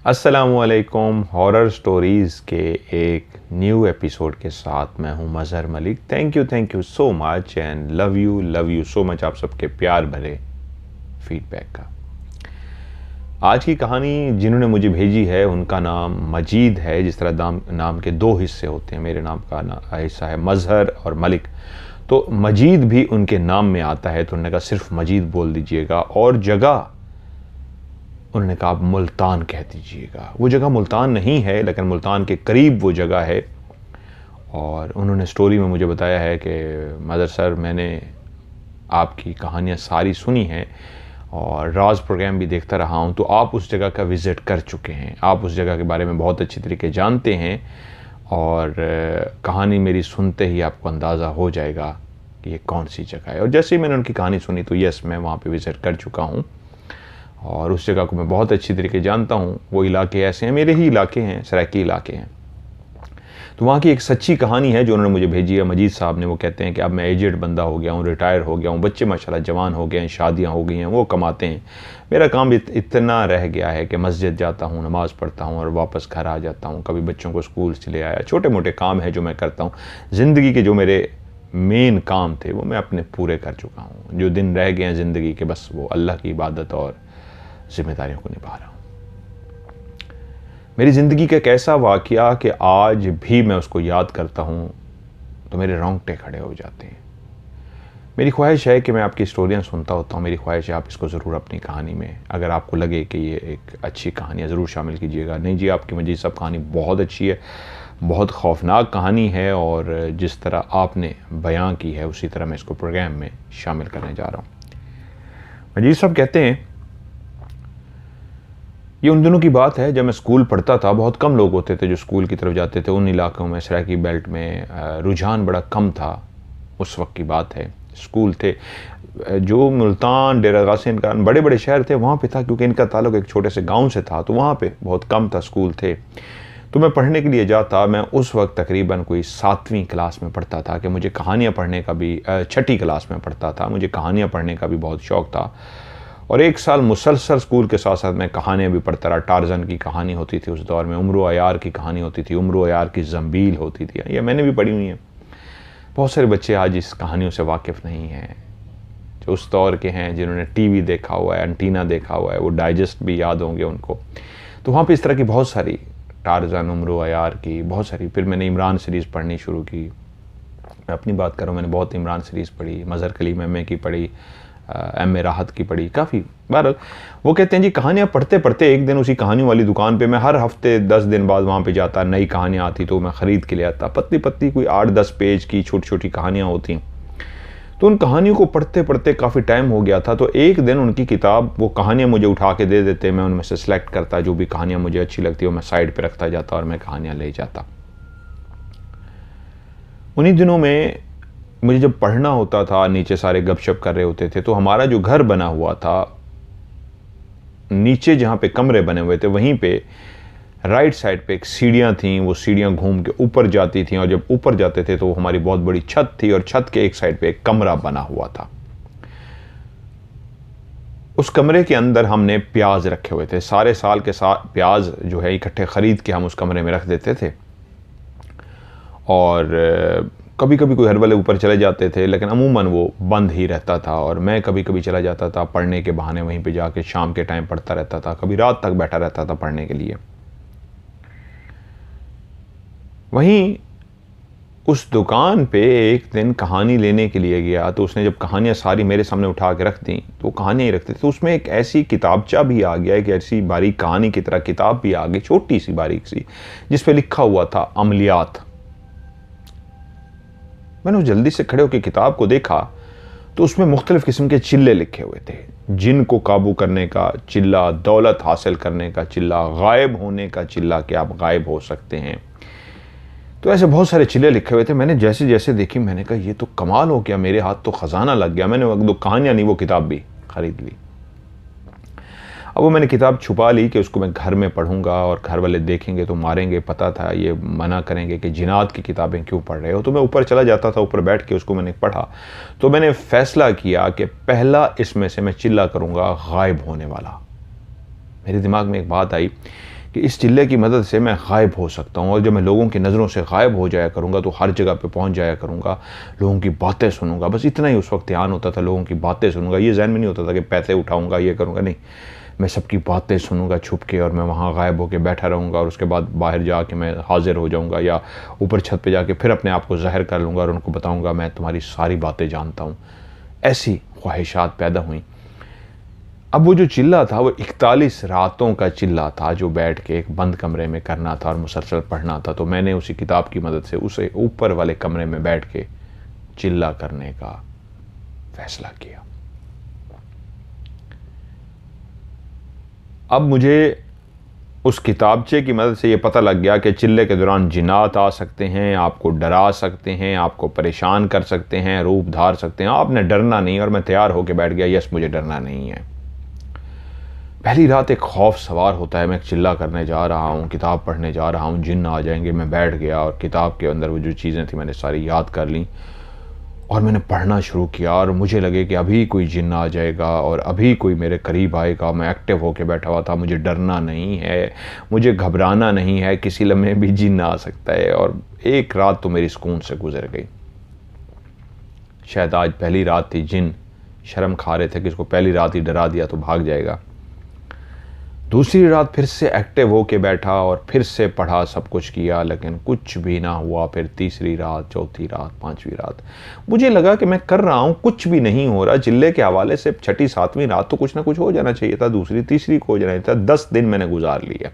अस्सलामुअलैकुम। Horror stories के एक न्यू एपिसोड के साथ मैं हूं Mazhar Malik. Thank you so much and love you so much आप सबके प्यार भरे फीडबैक का। आज की कहानी जिन्होंने मुझे भेजी है उनका नाम मजीद है। जिस तरह नाम के दो हिस्से होते हैं, मेरे नाम का हिस्सा है मज़हर और मलिक, तो मजीद भी उनके नाम में आता है। तो उन्होंने कहा सिर्फ मजीद बोल दीजिएगा, और जगह उन्होंने कहा आप मुल्तान कह दीजिएगा। वो जगह मुल्तान नहीं है, लेकिन मुल्तान के करीब वो जगह है। और उन्होंने स्टोरी में मुझे बताया है कि मदर सर, मैंने आपकी कहानियाँ सारी सुनी हैं और राज प्रोग्राम भी देखता रहा हूँ, तो आप उस जगह का विज़िट कर चुके हैं, आप उस जगह के बारे में बहुत अच्छी तरीके जानते हैं, और कहानी मेरी सुनते ही आपको अंदाज़ा हो जाएगा कि ये कौन सी जगह है। और जैसे ही मैंने उनकी कहानी सुनी तो यस, मैं वहाँ पे विज़िट कर चुका हूँ और उस जगह को मैं बहुत अच्छी तरीके जानता हूँ। वो इलाके ऐसे हैं, मेरे ही इलाके हैं, सराइकी इलाके हैं। तो वहाँ की एक सच्ची कहानी है जो उन्होंने मुझे भेजी है मजीद साहब ने। वो कहते हैं कि अब मैं एजेड बंदा हो गया हूँ, रिटायर हो गया हूँ, बच्चे माशाल्लाह जवान हो गए हैं, शादियाँ हो गई हैं, वो कमाते हैं। मेरा काम इतना रह गया है कि मस्जिद जाता हूँ, नमाज़ पढ़ता हूँ और वापस घर आ जाता हूँ। कभी बच्चों को स्कूल से ले आया, छोटे मोटे काम है जो मैं करता हूँ। ज़िंदगी के जो मेरे मेन काम थे वो मैं अपने पूरे कर चुका हूँ। जो दिन रह गए हैं ज़िंदगी के, बस वो अल्लाह की इबादत और जिम्मेदारियों को निभा रहा हूँ। मेरी ज़िंदगी का एक ऐसा वाक़या कि आज भी मैं उसको याद करता हूँ तो मेरे रोंगटे खड़े हो जाते हैं। मेरी ख्वाहिश है कि मैं आपकी स्टोरियाँ सुनता होता हूँ, मेरी ख्वाहिश है आप इसको ज़रूर अपनी कहानी में, अगर आपको लगे कि ये एक अच्छी कहानी है, ज़रूर शामिल कीजिएगा। नहीं जी, आपकी मजीद सब कहानी बहुत अच्छी है, बहुत खौफनाक कहानी है, और जिस तरह आपने बयां की है उसी तरह मैं इसको प्रोग्राम में शामिल करने जा रहा हूँ। मजीद साहब कहते हैं, ये उन दिनों की बात है जब मैं स्कूल पढ़ता था। बहुत कम लोग होते थे जो स्कूल की तरफ जाते थे उन इलाकों में। सराइकी बेल्ट में रुझान बड़ा कम था, उस वक्त की बात है। स्कूल थे जो मुल्तान, डेरा गाजी खान, बड़े बड़े शहर थे वहाँ पे था, क्योंकि इनका ताल्लुक एक छोटे से गांव से था, तो वहाँ पे बहुत कम था स्कूल थे। तो मैं पढ़ने के लिए जाता। मैं उस वक्त तकरीबन कोई 7वीं क्लास में पढ़ता था कि मुझे कहानियाँ पढ़ने का भी, 6ठी क्लास में पढ़ता था, मुझे कहानियाँ पढ़ने का भी बहुत शौक़ था। और एक साल मुसलसल स्कूल के साथ साथ मैं कहानियाँ भी पढ़ता रहा। टार्ज़न की कहानी होती थी उस दौर में, उम्र अयार की कहानी होती थी, उम्र अयार की ज़ंबील होती थी, ये मैंने भी पढ़ी हुई हैं। बहुत सारे बच्चे आज इस कहानियों से वाकिफ़ नहीं हैं, जो उस दौर के हैं, जिन्होंने टीवी देखा हुआ है, एंटीना देखा हुआ है, वो डाइजेस्ट भी याद होंगे उनको। तो वहाँ पर इस तरह की बहुत सारी, टार्ज़न, उम्र अयार की बहुत सारी। फिर मैंने इमरान सीरीज़ पढ़नी शुरू की। मैं अपनी बात करूँ, मैंने बहुत इमरान सीरीज़ पढ़ी, मज़हर कलीम एम ए की पढ़ी, एम.ए. राहत की पढ़ी, काफ़ी। बहरहाल वो कहते हैं जी, कहानियाँ पढ़ते पढ़ते एक दिन उसी कहानियों वाली दुकान पे मैं हर हफ्ते 10 दिन बाद वहाँ पे जाता। नई कहानियाँ आती तो मैं ख़रीद के ले आता। पतली पतली कोई 8-10 पेज की छोटी छोटी कहानियाँ होती। तो उन कहानियों को पढ़ते पढ़ते काफ़ी टाइम हो गया था। तो एक दिन उनकी किताब, वो कहानियाँ मुझे उठा के दे देते, मैं उनमें से सिलेक्ट करता, जो भी कहानियाँ मुझे अच्छी लगती वो मैं साइड पर रखता जाता और मैं कहानियाँ ले जाता। उन्हीं दिनों में मुझे जब पढ़ना होता था, नीचे सारे गपशप कर रहे होते थे, तो हमारा जो घर बना हुआ था, नीचे जहाँ पे कमरे बने हुए थे, वहीं पे राइट साइड पे एक सीढ़ियाँ थीं। वो सीढ़ियाँ घूम के ऊपर जाती थीं, और जब ऊपर जाते थे तो हमारी बहुत बड़ी छत थी, और छत के एक साइड पे एक कमरा बना हुआ था। उस कमरे के अंदर हमने प्याज रखे हुए थे। सारे साल के साथ प्याज जो है इकट्ठे ख़रीद के हम उस कमरे में रख देते थे। और कभी कभी कोई घर वाले ऊपर चले जाते थे, लेकिन अमूमन वो बंद ही रहता था। और मैं कभी कभी चला जाता था पढ़ने के बहाने, वहीं पे जाके शाम के टाइम पढ़ता रहता था, कभी रात तक बैठा रहता था पढ़ने के लिए। वहीं उस दुकान पे एक दिन कहानी लेने के लिए गया, तो उसने जब कहानियाँ सारी मेरे सामने उठा के रख दी, तो कहानियाँ ही रखते थे। तो उसमें एक ऐसी किताबचा भी आ गया, एक ऐसी बारीक कहानी की तरह किताब भी आ गई, छोटी सी बारीक सी, जिस पे लिखा हुआ था अमलियात। मैंने जल्दी से खड़े होकर किताब को देखा तो उसमें मुख्तलिफ़ किस्म के चिल्ले लिखे हुए थे। जिन को काबू करने का चिल्ला, दौलत हासिल करने का चिल्ला, गायब होने का चिल्ला कि आप गायब हो सकते हैं। तो ऐसे बहुत सारे चिल्ले लिखे हुए थे। मैंने जैसे जैसे देखी, मैंने कहा ये तो कमाल हो गया, मेरे हाथ तो ख़जाना लग गया। मैंने दो कहानियाँ नहीं, वो किताब भी ख़रीद ली। अब वो मैंने किताब छुपा ली कि उसको मैं घर में पढ़ूंगा और घर वाले देखेंगे तो मारेंगे। पता था ये मना करेंगे कि जिनात की किताबें क्यों पढ़ रहे हो। तो मैं ऊपर चला जाता था, ऊपर बैठ के उसको मैंने पढ़ा। तो मैंने फ़ैसला किया कि पहला इसमें से मैं चिल्ला करूंगा गायब होने वाला। मेरे दिमाग में एक बात आई कि इस चिल्ले की मदद से मैं गायब हो सकता हूँ, और जब मैं लोगों की नज़रों से गायब हो जाया करूँगा तो हर जगह पे पहुँच जाया करूँगा, लोगों की बातें सुनूंगा। बस इतना ही उस वक्त ध्यान होता था, लोगों की बातें सुनूंगा। ये जहन में नहीं होता था कि पैसे उठाऊँगा, ये करूँगा, नहीं, मैं सबकी बातें सुनूंगा छुप के, और मैं वहाँ गायब होकर बैठा रहूँगा, और उसके बाद बाहर जाके मैं हाजिर हो जाऊँगा, या ऊपर छत पे जाके फिर अपने आप को ज़ाहिर कर लूँगा और उनको बताऊँगा मैं तुम्हारी सारी बातें जानता हूँ। ऐसी ख्वाहिशात पैदा हुई। अब वो जो चिल्ला था वो 41 रातों का चिल्ला था, जो बैठ के एक बंद कमरे में करना था और मुसलसल पढ़ना था। तो मैंने उसी किताब की मदद से उसे ऊपर वाले कमरे में बैठ के चिल्ला करने का फैसला किया। अब मुझे उस किताबचे की मदद से ये पता लग गया कि चिल्ले के दौरान जिन्नात आ सकते हैं, आपको डरा सकते हैं, आपको परेशान कर सकते हैं, रूप धार सकते हैं। आपने डरना नहीं, और मैं तैयार होकर बैठ गया, यस मुझे डरना नहीं है। पहली रात एक खौफ सवार होता है, मैं चिल्ला करने जा रहा हूँ, किताब पढ़ने जा रहा हूँ, जिन्न आ जाएंगे। मैं बैठ गया और किताब के अंदर वो जो चीज़ें थी मैंने सारी याद कर ली, और मैंने पढ़ना शुरू किया। और मुझे लगे कि अभी कोई जिन्न आ जाएगा और अभी कोई मेरे करीब आएगा। मैं एक्टिव होकर बैठा हुआ था, मुझे डरना नहीं है, मुझे घबराना नहीं है, किसी लम्हे भी जिन्न आ सकता है। और एक रात तो मेरी सुकून से गुजर गई। शायद आज पहली रात थी, जिन्न शर्म खा रहे थे कि इसको पहली रात ही डरा दिया तो भाग जाएगा। दूसरी रात फिर से एक्टिव होके बैठा और फिर से पढ़ा, सब कुछ किया, लेकिन कुछ भी ना हुआ। फिर तीसरी रात, चौथी रात, पांचवी रात, मुझे लगा कि मैं कर रहा हूँ, कुछ भी नहीं हो रहा। चिल्ले के हवाले से छठी सातवीं रात तो कुछ ना कुछ हो जाना चाहिए था, दूसरी तीसरी को हो जाना था। 10 दिन मैंने गुजार लिए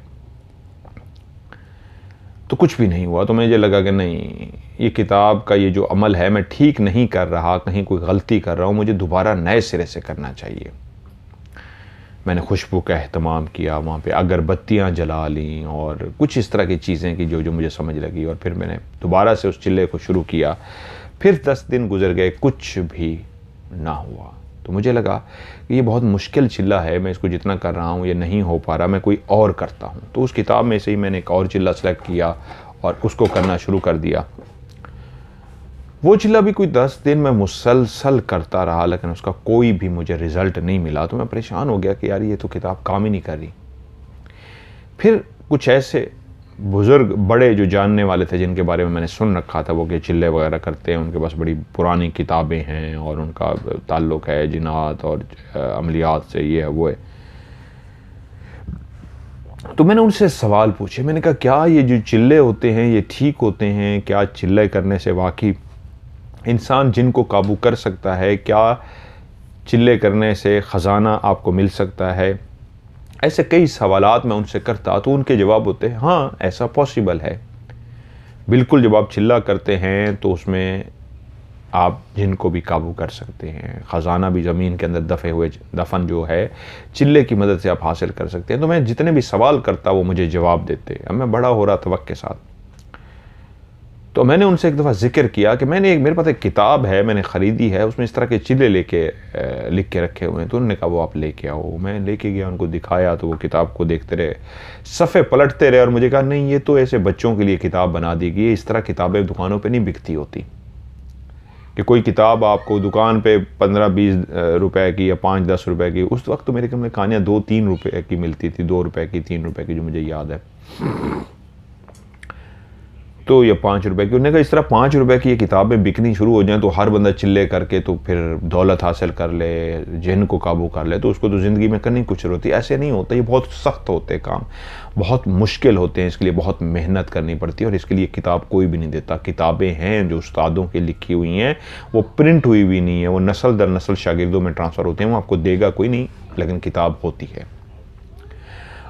तो कुछ भी नहीं हुआ। तो मुझे लगा कि नहीं, ये किताब का ये जो अमल है मैं ठीक नहीं कर रहा, कहीं कोई गलती कर रहा हूँ, मुझे दोबारा नए सिरे से करना चाहिए। मैंने खुशबू का एहतमाम किया, वहाँ पे अगरबत्तियाँ जला लीं और कुछ इस तरह की चीज़ें की जो मुझे समझ लगी। और फिर मैंने दोबारा से उस चिल्ले को शुरू किया। फिर 10 दिन गुजर गए, कुछ भी ना हुआ। तो मुझे लगा कि ये बहुत मुश्किल चिल्ला है, मैं इसको जितना कर रहा हूँ ये नहीं हो पा रहा, मैं कोई और करता हूँ। तो उस किताब में से ही मैंने एक और चिल्ला सेलेक्ट किया और उसको करना शुरू कर दिया। वो चिल्ला भी कोई 10 दिन मैं मुसलसल करता रहा, लेकिन उसका कोई भी मुझे रिज़ल्ट नहीं मिला। तो मैं परेशान हो गया कि यार ये तो किताब काम ही नहीं कर रही। फिर कुछ ऐसे बुज़ुर्ग बड़े जो जानने वाले थे, जिनके बारे में मैंने सुन रखा था वो कि चिल्ले वगैरह करते हैं, उनके पास बड़ी पुरानी किताबें हैं और उनका ताल्लुक़ है जिन्नात और अमलियात से, ये है वो है। तो मैंने उनसे सवाल पूछे। मैंने कहा क्या ये जो चिल्ले होते हैं ये ठीक होते हैं? क्या चिल्ले करने से वाकई इंसान जिन को काबू कर सकता है? क्या चिल्ले करने से ख़जाना आपको मिल सकता है? ऐसे कई सवालात मैं उनसे करता, तो उनके जवाब होते हैं हाँ ऐसा पॉसिबल है, बिल्कुल। जब आप चिल्ला करते हैं तो उसमें आप जिन को भी काबू कर सकते हैं, ख़जाना भी ज़मीन के अंदर दफन जो है चिल्ले की मदद से आप हासिल कर सकते हैं। तो मैं जितने भी सवाल करता वो मुझे जवाब देते। अब मैं बड़ा हो रहा था वक्त के साथ, तो मैंने उनसे एक दफ़ा जिक्र किया कि मेरे पास एक किताब है, मैंने ख़रीदी है, उसमें इस तरह के चिल्ले लिख के रखे हुए हैं। तो उन्होंने कहा वो आप लेके आओ। मैं लेके गया, उनको दिखाया, तो वो किताब को देखते रहे, सफ़े पलटते रहे और मुझे कहा नहीं ये तो ऐसे बच्चों के लिए किताब बना दी गई है, इस तरह किताबें दुकानों पर नहीं बिकती होती कि कोई किताब आपको दुकान पे 15-20 रुपए की या 5-10 रुपए की, उस वक्त तो मेरे कहानियाँ 2-3 रुपए की मिलती थी, 2 रुपए की, 3 रुपए की, जो मुझे याद है। तो ये 5 रुपए की, उन्होंने कहा इस तरह 5 रुपए की ये किताबें बिकनी शुरू हो जाएं तो हर बंदा चिल्ले करके तो फिर दौलत हासिल कर ले, जिन को काबू कर ले, तो उसको तो ज़िंदगी में करनी कुछ होती है। ऐसे नहीं होता, ये बहुत सख्त होते काम, बहुत मुश्किल होते हैं, इसके लिए बहुत मेहनत करनी पड़ती है और इसके लिए किताब कोई भी नहीं देता। किताबें हैं जो उस्तादों की लिखी हुई हैं, वो प्रिंट हुई भी नहीं है, वो नस्ल दर नस्ल शागिर्दों में ट्रांसफ़र होते हैं, वो आपको देगा कोई नहीं, लेकिन किताब होती है।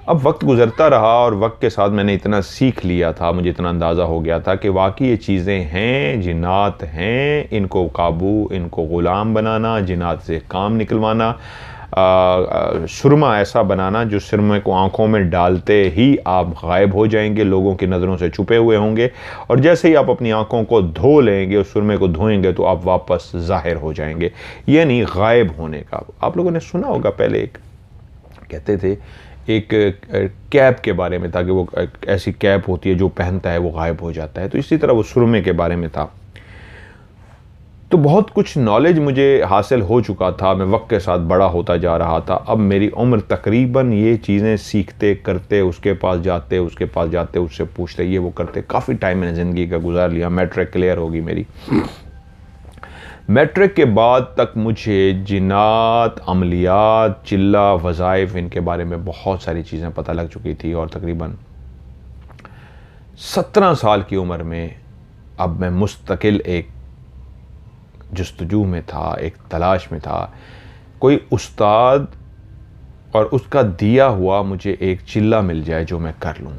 अब वक्त गुज़रता रहा और वक्त के साथ मैंने इतना सीख लिया था, मुझे इतना अंदाज़ा हो गया था कि वाकई ये चीज़ें हैं, जिन्नात हैं, इनको काबू, इनको ग़ुलाम बनाना, जिन्नात से काम निकलवाना, सुरमा ऐसा बनाना जो सुरमे को आँखों में डालते ही आप गायब हो जाएंगे, लोगों की नज़रों से छुपे हुए होंगे, और जैसे ही आप अपनी आँखों को धो लेंगे, उस सुरमे को धोएंगे तो आप वापस ज़ाहिर हो जाएंगे, ये नहीं गायब होने का। आप लोगों ने सुना होगा, पहले एक कहते थे, एक कैप के बारे में था कि वो ऐसी कैप होती है जो पहनता है वो गायब हो जाता है, तो इसी तरह वो सुरमे के बारे में था। तो बहुत कुछ नॉलेज मुझे हासिल हो चुका था, मैं वक्त के साथ बड़ा होता जा रहा था। अब मेरी उम्र तकरीबन ये चीज़ें सीखते करते, उसके पास जाते उससे पूछते, ये वो करते, काफ़ी टाइम मैंने ज़िंदगी का गुजार लिया। मैट्रिक क्लियर होगी मेरी। मैट्रिक के बाद तक मुझे जिन्नात, अमलियात, चिल्ला, वज़ाइफ, इनके बारे में बहुत सारी चीज़ें पता लग चुकी थी। और तकरीबन 17 साल की उम्र में अब मैं मुस्तकिल एक जुस्तजू में था, एक तलाश में था, कोई उस्ताद और उसका दिया हुआ मुझे एक चिल्ला मिल जाए जो मैं कर लूँ।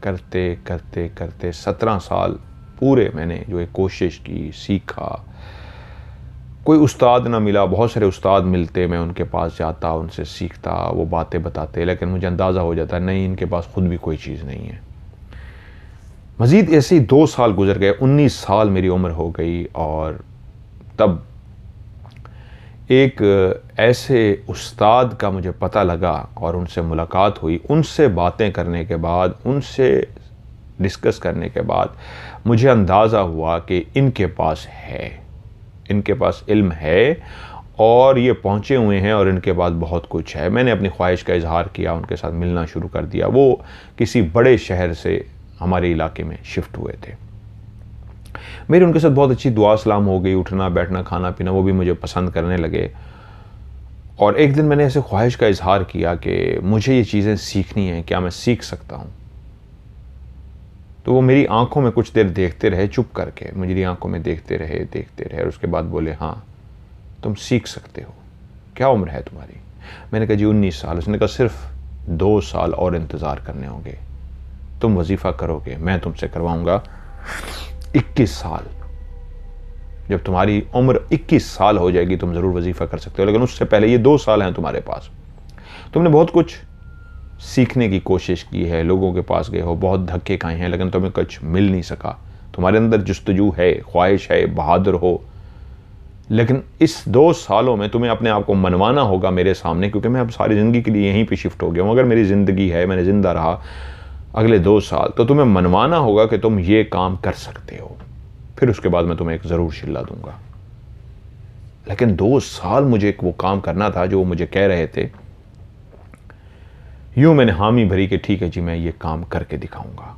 करते करते करते 17 साल पूरे मैंने जो एक कोशिश की, सीखा। कोई उस्ताद ना मिला, बहुत सारे उस्ताद मिलते, मैं उनके पास जाता, उनसे सीखता, वो बातें बताते, लेकिन मुझे अंदाज़ा हो जाता नहीं, इनके पास खुद भी कोई चीज़ नहीं है। मज़ीद ऐसे ही 2 साल गुजर गए, 19 साल मेरी उम्र हो गई। और तब एक ऐसे उस्ताद का मुझे पता लगा और उनसे मुलाकात हुई। उनसे बातें करने के बाद, उनसे डिस्कस करने के बाद मुझे अंदाज़ा हुआ कि इनके पास है, इनके पास इल्म है और ये पहुँचे हुए हैं और इनके पास बहुत कुछ है। मैंने अपनी ख्वाहिश का इजहार किया, उनके साथ मिलना शुरू कर दिया। वो किसी बड़े शहर से हमारे इलाके में शिफ्ट हुए थे। मेरी उनके साथ बहुत अच्छी दुआ सलाम हो गई, उठना बैठना खाना पीना, वो भी मुझे पसंद करने लगे। और एक दिन मैंने ऐसे ख्वाहिश का इजहार किया कि मुझे ये चीज़ें सीखनी हैं, क्या मैं सीख सकता हूँ? तो वो मेरी आंखों में कुछ देर देखते रहे, चुप करके मेरी आंखों में देखते रहे और उसके बाद बोले, हाँ तुम सीख सकते हो। क्या उम्र है तुम्हारी? मैंने कहा जी 19 साल। उसने कहा सिर्फ 2 साल और इंतज़ार करने होंगे, तुम वजीफ़ा करोगे, मैं तुमसे करवाऊँगा 21 साल। जब तुम्हारी उम्र 21 साल हो जाएगी तुम ज़रूर वजीफ़ा कर सकते हो, लेकिन उससे पहले ये 2 साल हैं तुम्हारे पास। तुमने बहुत कुछ सीखने की कोशिश की है, लोगों के पास गए हो, बहुत धक्के खाए हैं, लेकिन तुम्हें कुछ मिल नहीं सका। तुम्हारे अंदर जुस्तजू है, ख्वाहिश है, बहादुर हो, लेकिन इस 2 सालों में तुम्हें अपने आप को मनवाना होगा मेरे सामने, क्योंकि मैं अब सारी ज़िंदगी के लिए यहीं पे शिफ्ट हो गया हूँ। अगर मेरी ज़िंदगी है, मैंने ज़िंदा रहा अगले 2 साल, तो तुम्हें मनवाना होगा कि तुम ये काम कर सकते हो, फिर उसके बाद मैं तुम्हें एक ज़रूर शिल्ला दूंगा। लेकिन 2 साल मुझे एक वो काम करना था जो मुझे कह रहे थे। यूँ मैंने हामी भरी कि ठीक है जी, मैं ये काम करके दिखाऊंगा।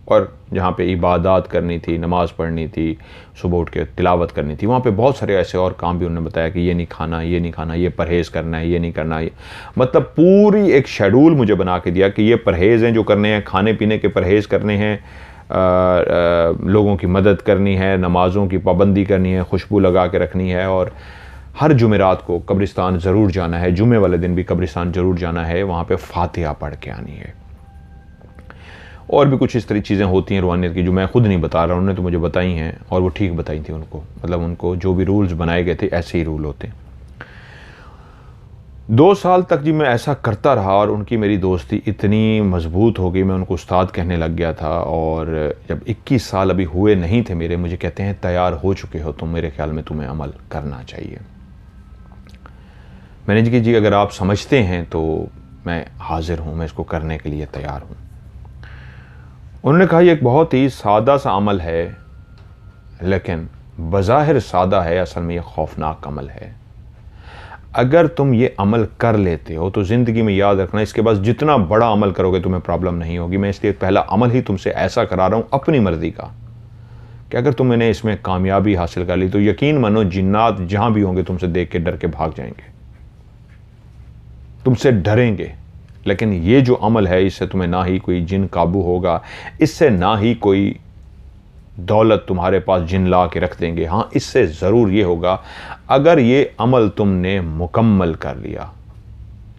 और जहाँ पे इबादत करनी थी, नमाज़ पढ़नी थी, सुबह उठ के तिलावत करनी थी, वहाँ पे बहुत सारे ऐसे और काम भी उन्होंने बताया कि ये नहीं खाना, ये नहीं खाना, ये परहेज़ करना है, ये नहीं करना। ये मतलब पूरी एक शेड्यूल मुझे बना के दिया कि ये परहेज़ हैं जो करने हैं, खाने पीने के परहेज़ करने हैं, लोगों की मदद करनी है, नमाज़ों की पाबंदी करनी है, खुशबू लगा के रखनी है, और हर जुमेरात को कब्रिस्तान ज़रूर जाना है, जुमे वाले दिन भी कब्रिस्तान ज़रूर जाना है, वहाँ पे फातिहा पढ़ के आनी है। और भी कुछ इस तरह चीज़ें होती हैं रूहानियत की जो मैं खुद नहीं बता रहा हूँ, उन्होंने तो मुझे बताई हैं और वो ठीक बताई थी उनको। मतलब उनको जो भी रूल्स बनाए गए थे ऐसे ही रूल होते हैं। 2 साल तक जी मैं ऐसा करता रहा और उनकी मेरी दोस्ती इतनी मजबूत हो गई, मैं उनको उस्ताद कहने लग गया था। और जब 21 साल अभी हुए नहीं थे मेरे, मुझे कहते हैं तैयार हो चुके हो तुम, मेरे ख्याल में तुम्हें अमल करना चाहिए। मैंने जी जी अगर आप समझते हैं तो मैं हाजिर हूँ, मैं इसको करने के लिए तैयार हूँ। उन्होंने कहा ये एक बहुत ही सादा सा अमल है, लेकिन बज़ाहिर सादा है, असल में ये खौफनाक अमल है। अगर तुम ये अमल कर लेते हो तो ज़िंदगी में याद रखना, इसके बाद जितना बड़ा अमल करोगे तुम्हें प्रॉब्लम नहीं होगी। मैं इसलिए पहला अमल ही तुमसे ऐसा करा रहा हूँ अपनी मर्ज़ी का कि अगर तुमने इसमें कामयाबी हासिल कर ली तो यकीन मानो जिन्नात जहाँ भी होंगे तुमसे देख के डर के भाग जाएंगे, तुमसे डरेंगे। लेकिन ये जो अमल है इससे तुम्हें ना ही कोई जिन काबू होगा, इससे ना ही कोई दौलत तुम्हारे पास जिन ला के रख देंगे। हाँ, इससे ज़रूर ये होगा, अगर ये अमल तुमने मुकम्मल कर लिया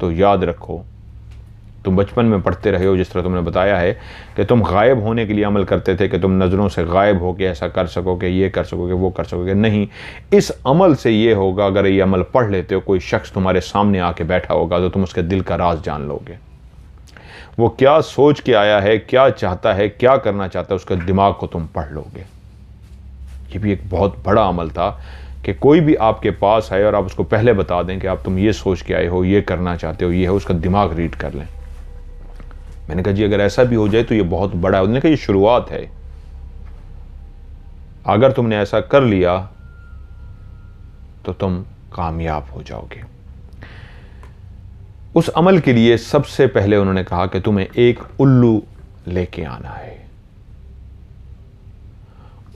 तो याद रखो, तुम बचपन में पढ़ते रहे हो, जिस तरह तुमने बताया है कि तुम गायब होने के लिए अमल करते थे कि तुम नज़रों से गायब हो के ऐसा कर सकोगे, ये कर सकोगे, वो कर सकोगे। नहीं, इस अमल से ये होगा, अगर ये अमल पढ़ लेते हो, कोई शख्स तुम्हारे सामने आके बैठा होगा तो तुम उसके दिल का राज जान लोगे। वो क्या सोच के आया है, क्या चाहता है, क्या करना चाहता है, उसका दिमाग को तुम पढ़ लोगे। ये भी एक बहुत बड़ा अमल था कि कोई भी आपके पास है और आप उसको पहले बता दें कि आप तुम ये सोच के आए हो, ये करना चाहते हो, ये है, उसका दिमाग रीड कर लें। मैंने कहा जी अगर ऐसा भी हो जाए तो ये बहुत बड़ा है। उन्होंने कहा ये शुरुआत है, अगर तुमने ऐसा कर लिया तो तुम कामयाब हो जाओगे। उस अमल के लिए सबसे पहले उन्होंने कहा कि तुम्हें एक उल्लू लेके आना है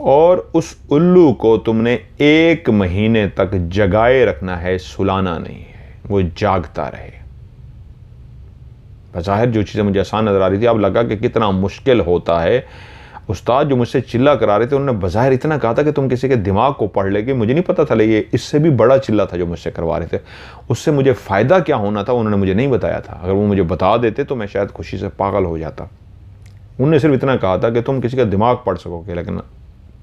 और उस उल्लू को तुमने 1 महीने तक जगाए रखना है, सुलाना नहीं है, वो जागता रहे। बज़ाहिर जो चीज़ें मुझे आसान नजर आ रही थी, अब लगा कि कितना मुश्किल होता है। उस्ताद जो मुझसे चिल्ला करा रहे थे उन्होंने बज़ाहिर इतना कहा था कि तुम किसी के दिमाग को पढ़ लेगे। मुझे नहीं पता था ये इससे भी बड़ा चिल्ला था जो मुझसे करवा रहे थे। उससे मुझे फ़ायदा क्या होना था उन्होंने मुझे नहीं बताया था। अगर वो मुझे बता देते तो मैं शायद खुशी से पागल हो जाता। उन्होंने सिर्फ इतना कहा था कि तुम किसी का दिमाग पढ़ सकोगे, लेकिन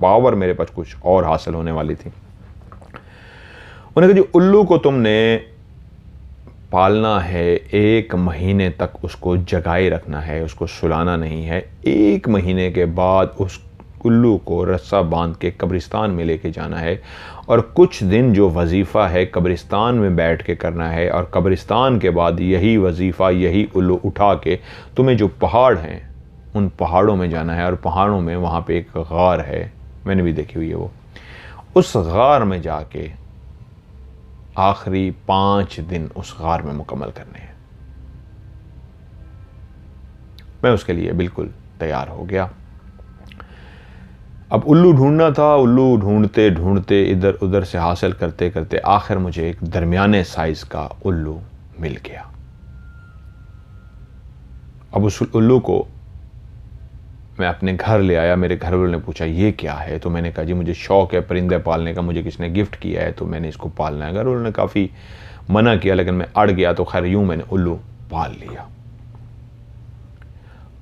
पावर मेरे पास कुछ और हासिल होने वाली थी। उन्होंने कहा जो उल्लू को तुमने पालना है, 1 महीने तक उसको जगाए रखना है, उसको सुलाना नहीं है। 1 महीने के बाद उस उल्लू को रस्सा बांध के कब्रिस्तान में लेके जाना है और कुछ दिन जो वजीफ़ा है कब्रिस्तान में बैठ के करना है और कब्रिस्तान के बाद यही वजीफ़ा यही उल्लू उठा के तुम्हें जो पहाड़ हैं उन पहाड़ों में जाना है और पहाड़ों में वहाँ पे एक गार है, मैंने भी देखी हुई है वो, उस गार में जाके आखिरी 5 दिन उस गार में मुकम्मल करने हैं। मैं उसके लिए बिल्कुल तैयार हो गया। अब उल्लू ढूंढना था। उल्लू ढूंढते ढूंढते इधर उधर से हासिल करते करते आखिर मुझे एक दरमियाने साइज का उल्लू मिल गया। अब उस उल्लू को मैं अपने घर ले आया। मेरे घर वालों ने पूछा ये क्या है, तो मैंने कहा जी मुझे शौक़ है परिंदे पालने का, मुझे किसी ने गिफ्ट किया है तो मैंने इसको पालना है। घर वालों ने काफ़ी मना किया लेकिन मैं अड़ गया, तो खैर यूँ मैंने उल्लू पाल लिया।